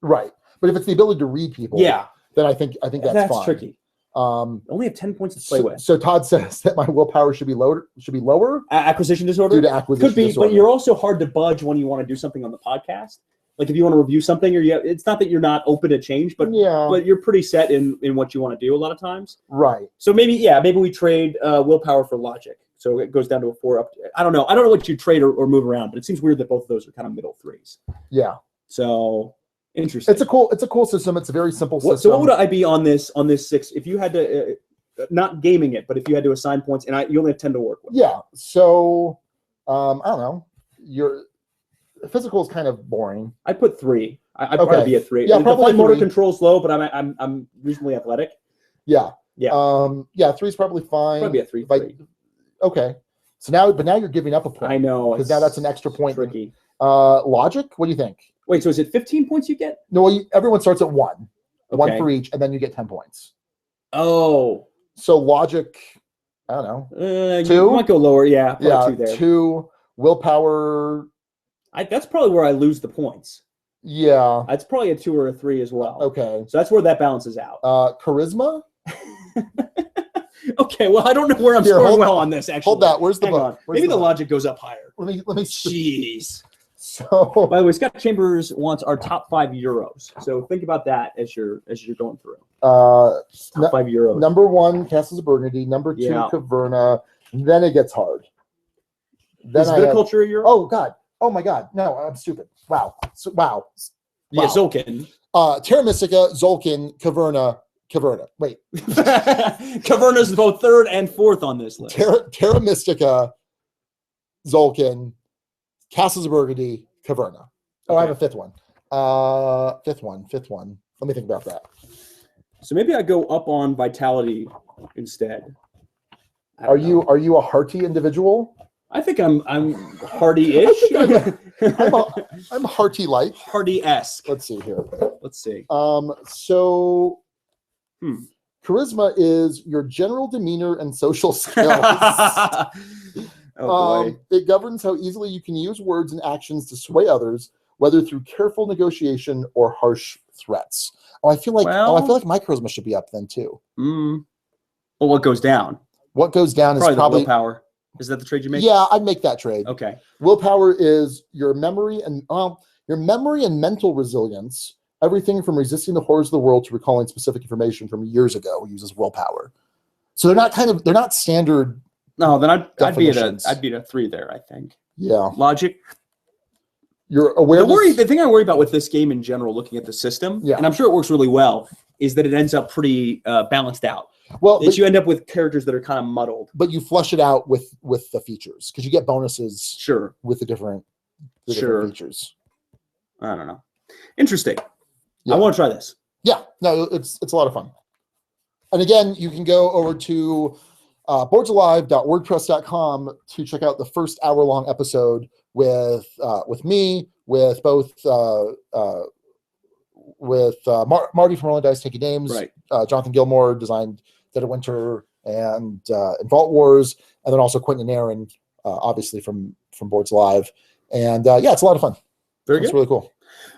Right. But if it's the ability to read people, then I think that's fine. Tricky. Only have 10 points to play with. So Todd says that my willpower should be lower. Acquisition disorder? Due to acquisition disorder. But you're also hard to budge when you want to do something on the podcast. Like if you want to review something, it's not that you're not open to change, but you're pretty set in what you want to do a lot of times. Right. So maybe we trade willpower for logic. So it goes down to a 4 up. I don't know what you trade or move around, but it seems weird that both of those are kind of middle 3s. Yeah. So interesting. It's a cool system. It's a very simple system. So what would I be on this 6 if you had to not gaming it, but if you had to assign points and you only have 10 to work with? Yeah. So I don't know. Your physical is kind of boring. I put 3. I'd probably be a 3. Yeah, probably motor control's low, but I'm reasonably athletic. Yeah. Yeah. 3 is probably fine. Probably a 3. Okay. So now you're giving up a point. I know. Because now that's an extra point. Tricky. Logic, what do you think? Wait, so is it 15 points you get? No, everyone starts at 1. Okay. 1 for each, and then you get 10 points. Oh. So logic, I don't know. You Two? might go lower. Yeah, probably Yeah, 2 there. 2 willpower. That's probably where I lose the points. Yeah. That's probably a 2 or a 3 as well. Okay. So that's where that balances out. Charisma. Okay, well, I don't know where I'm scoring well on this, actually. Hold that. Where's the Hang book? on. Where's Maybe the book? logic goes up higher. Let me. Jeez. So, by the way, Scott Chambers wants our top 5 euros. So think about that as you're going through. Top 5 euros. Number 1, Castles of Burgundy. Number 2, Yeah. Caverna. Then it gets hard. Then Is viticulture a euro? Oh God. Oh my God. No, I'm stupid. Wow. Wow. Yeah, Zolkin. Terra Mystica, Zolkin, Caverna. Wait. Caverna's both 3rd and 4th on this list. Terra Mystica, Zolkin, Castles of Burgundy, Caverna. Oh, I have a 5th one. Fifth one. Let me think about that. So maybe I go up on Vitality instead. Are you a hearty individual? I think I'm hearty-ish. I'm hearty-like. Hearty-esque. Let's see here. Let's see. So charisma is your general demeanor and social skills. Oh boy. It governs how easily you can use words and actions to sway others, whether through careful negotiation or harsh threats. I feel like my charisma should be up then too. Well, what goes down? What goes down is probably willpower. Is that the trade you make? Yeah, I'd make that trade. Okay. Willpower is your memory and mental resilience. Everything from resisting the horrors of the world to recalling specific information from years ago uses willpower. So they're not standard. No, then I'd be at a 3 there, I think. Yeah. Logic. Your awareness. The thing I worry about with this game in general, looking at the system, and I'm sure it works really well, is that it ends up pretty balanced out. Well, you end up with characters that are kind of muddled. But you flush it out with the features because you get bonuses. Sure. With the different features. I don't know. Interesting. Yeah. I want to try this. Yeah. No, it's a lot of fun. And again, you can go over to boardsalive.wordpress.com to check out the first hour-long episode with me, with both Marty from Rolling Dice Taking Names, right. Jonathan Gilmore designed Dead of Winter and Vault Wars, and then also Quentin and Aaron, obviously from Boards Live. And it's a lot of fun. It's really cool.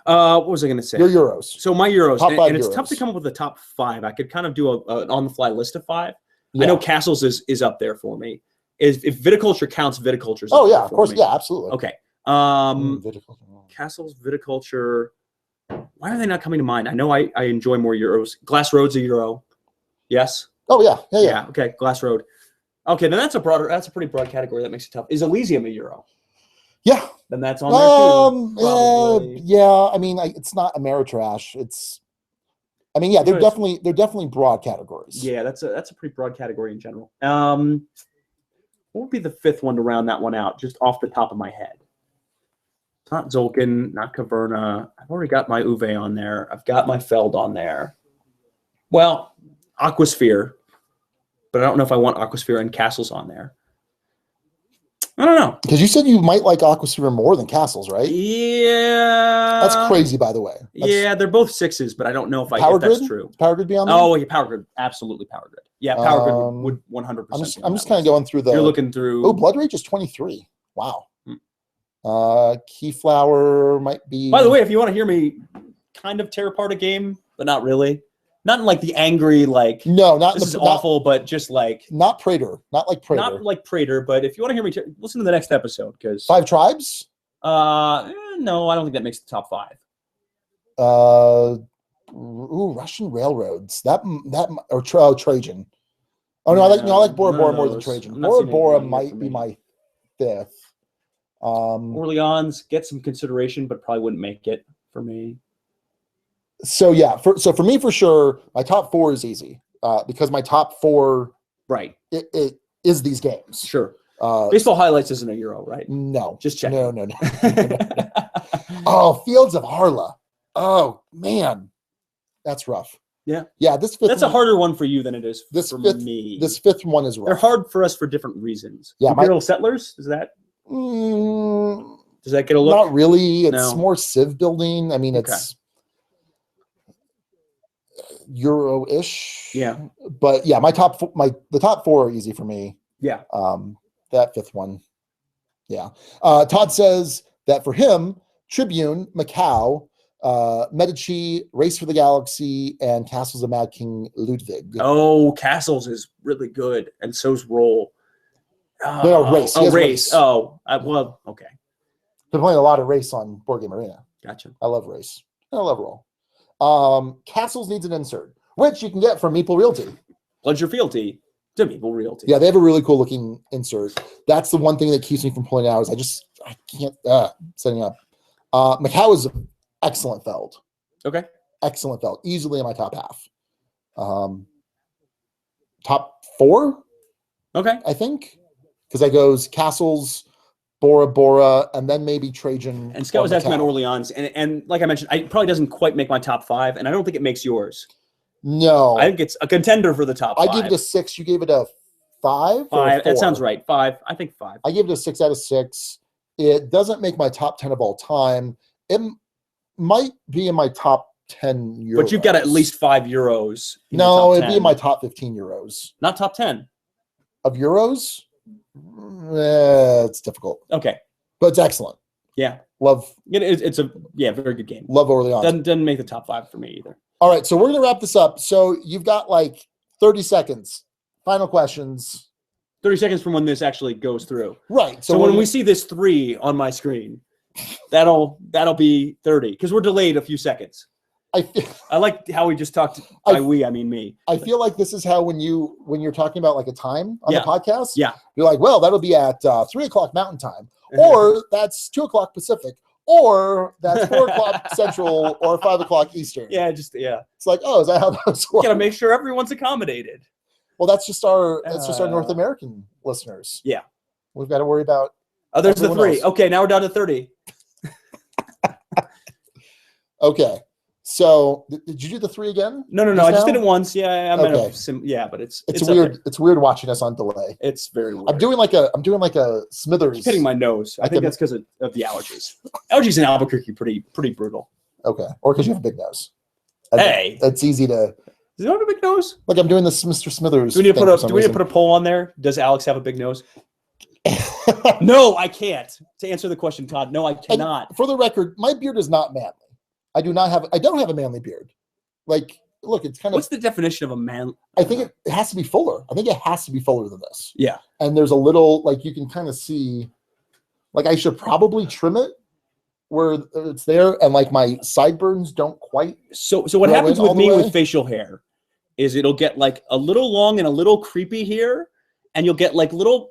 What was I going to say? Your euros. So my euros, top 5 and it's euros. tough to come up with a top 5. I could kind of do an on-the-fly list of 5. Yeah. I know Castles is up there for me. If viticulture counts, viticulture's up there of course, me. yeah, absolutely. Okay. Viticulture. Castles, viticulture. Why are they not coming to mind? I know I enjoy more euros. Glass Road's a euro. Yes. Oh yeah. Okay, Glass Road. Okay, then that's a pretty broad category. That makes it tough. Is Elysium a euro? Yeah. Then that's on there too. Probably. Yeah. I mean, it's not Ameritrash. They're definitely broad categories. Yeah, that's a pretty broad category in general. What would be the 5th one to round that one out, just off the top of my head? It's not Zolkin, not Caverna. I've already got my Uwe on there. I've got my Feld on there. Well, Aquasphere, but I don't know if I want Aquasphere and Castles on there. I don't know. Because you said you might like Aquasphere more than Castles, right? Yeah. That's crazy, by the way. They're both 6s, but I don't know if that's true. Power Grid be on there? Oh, yeah, Power Grid. Absolutely Power Grid. Yeah, Power Grid would 100%. I'm just kind of going through the... You're looking through... Oh, Blood Rage is 23. Wow. Keyflower might be... By the way, if you want to hear me kind of tear apart a game, but not really. Not in like the angry, like... No, not... This is awful, but just like... Not Praetor. Not like Praetor. Not like Praetor, but if you want to hear me... listen to the next episode, because... 5 Tribes? No, I don't think that makes the top 5. Russian Railroads. Trajan. Oh, no, I like Bora Bora more than Trajan. Bora Bora might be my 5th. Orleans gets some consideration, but probably wouldn't make it for me. So yeah, for me for sure, my top 4 is easy because my top 4 it is these games. Sure. Baseball Highlights isn't a euro, right? No, just check. No. Oh, Fields of Harla. Oh man, that's rough. Yeah. This 5th. That's a harder one for you than it is for me. This 5th one is rough. They're hard for us for different reasons. Yeah, Imperial Settlers, is that? Does that get a look? Not really. It's more Civ building. I mean, it's Euro-ish. Yeah. But yeah, the top 4 are easy for me. Yeah. That fifth one. Yeah. Todd says that for him, Tribune, Macau, Medici, Race for the Galaxy, and Castles of Mad King Ludwig. Oh, Castles is really good, and so's Roll. No, Race. He has Race. Oh, well, okay. Been playing a lot of Race on Board Game Arena. Gotcha. I love Race. I love Roll. Castles needs an insert, which you can get from Meeple Realty. Pledge your fealty to Meeple Realty. Yeah, they have a really cool looking insert. That's the one thing that keeps me from pulling out is I can't setting up. Macau is excellent feld. Okay. Excellent feld. Easily in my top half. Top 4, Okay. I think. Because that goes Castles, Bora Bora, and then maybe Trajan. And Scott was asking about Orleans, and like I mentioned, it probably doesn't quite make my top 5, and I don't think it makes yours. No. I think it's a contender for the top 5. I give it a 6. You gave it a 5? 5. That sounds right. 5. I think 5. I give it a 6 out of 6. It doesn't make my top 10 of all time. It might be in my top 10 euros. But you've got at least 5 euros. No, it'd be in my top 15 euros. Not top 10. Of euros? It's difficult. Okay. But it's excellent. Yeah. Love. It's a very good game. Love Orleans. Doesn't make the top 5 for me either. All right, so we're going to wrap this up. So you've got like 30 seconds. Final questions. 30 seconds from when this actually goes through. Right. So when we see this 3 on my screen, that'll be 30 because we're delayed a few seconds. I like how we just talked. By we, I mean me. I feel like this is how when you're talking about like a time on the podcast, you're like, well, that'll be at 3:00 Mountain Time, or that's 2:00 Pacific, or that's 4:00 Central, or 5:00 Eastern. It's like, oh, is that how those work? Gotta make sure everyone's accommodated. Well, that's just our North American listeners. Yeah, we've got to worry about. Oh, there's the 3. Else. Okay, now we're down to 30. Okay. So, did you do the 3 again? No. I just did it once. Yeah, but it's weird. It's weird watching us on delay. It's very weird. I'm doing like a Smithers. Keep hitting my nose. I think that's because of the allergies. Allergies in Albuquerque pretty brutal. Okay, or because you have a big nose. Hey, it's easy to. Does he have a big nose? Like I'm doing this, Mr. Smithers. Do we need to put a poll on there? Does Alex have a big nose? No, I can't. To answer the question, Todd, no, I cannot. And for the record, my beard is not manly. I don't have a manly beard. Like, look, it's kind of. What's the definition of a man? I think it has to be fuller. I think it has to be fuller than this. Yeah. And there's a little, like, you can kind of see, like, I should probably trim it where it's there, and like my sideburns don't quite. So what happens with me with facial hair is it'll get like a little long and a little creepy here, and you'll get like little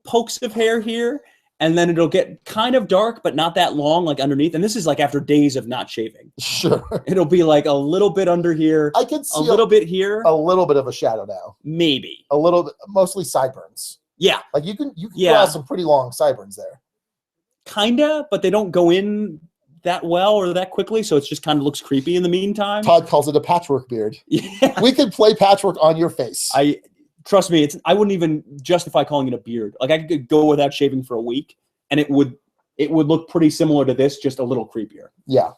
pokes of hair here. And then it'll get kind of dark, but not that long, like underneath. And this is like after days of not shaving. Sure. It'll be like a little bit under here. I can see a little bit here. A little bit of a shadow now. Maybe. A little bit, mostly sideburns. Yeah. Like you can draw some pretty long sideburns there. Kinda, but they don't go in that well or that quickly, so it just kind of looks creepy in the meantime. Todd calls it a patchwork beard. Yeah. We could play patchwork on your face. Trust me, I wouldn't even justify calling it a beard. Like I could go without shaving for a week, and it would look pretty similar to this, just a little creepier. Yeah.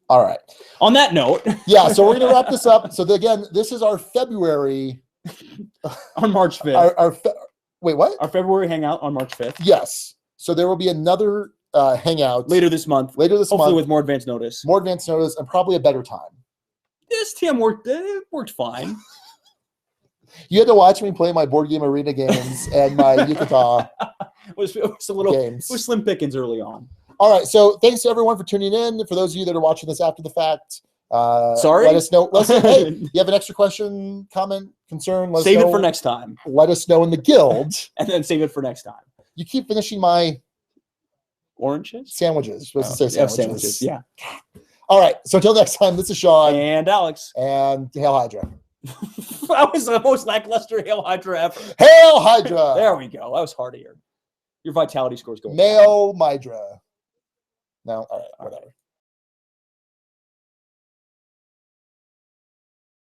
All right. On that note. Yeah, so we're going to wrap this up. So again, this is our February. On March 5th. Wait, what? Our February hangout on March 5th. Yes. So there will be another hangout. Later this month. Hopefully with more advance notice. More advance notice and probably a better time. This TM worked fine. You had to watch me play my Board Game Arena games and my Yucatan it was a little games. It was slim pickings early on. All right, so thanks to everyone for tuning in. For those of you that are watching this after the fact, sorry. Let us know. Hey, you have an extra question, comment, concern? Save it for next time. Let us know in the guild, and then save it for next time. You keep finishing my oranges sandwiches. You're supposed to say sandwiches. Yeah. All right. So until next time, this is Sean and Alex and Hail Hydra. That was the most lackluster Hail Hydra ever. Hail Hydra. There we go. That was heartier. Your vitality scores go. Hail Hydra. No, all right, whatever.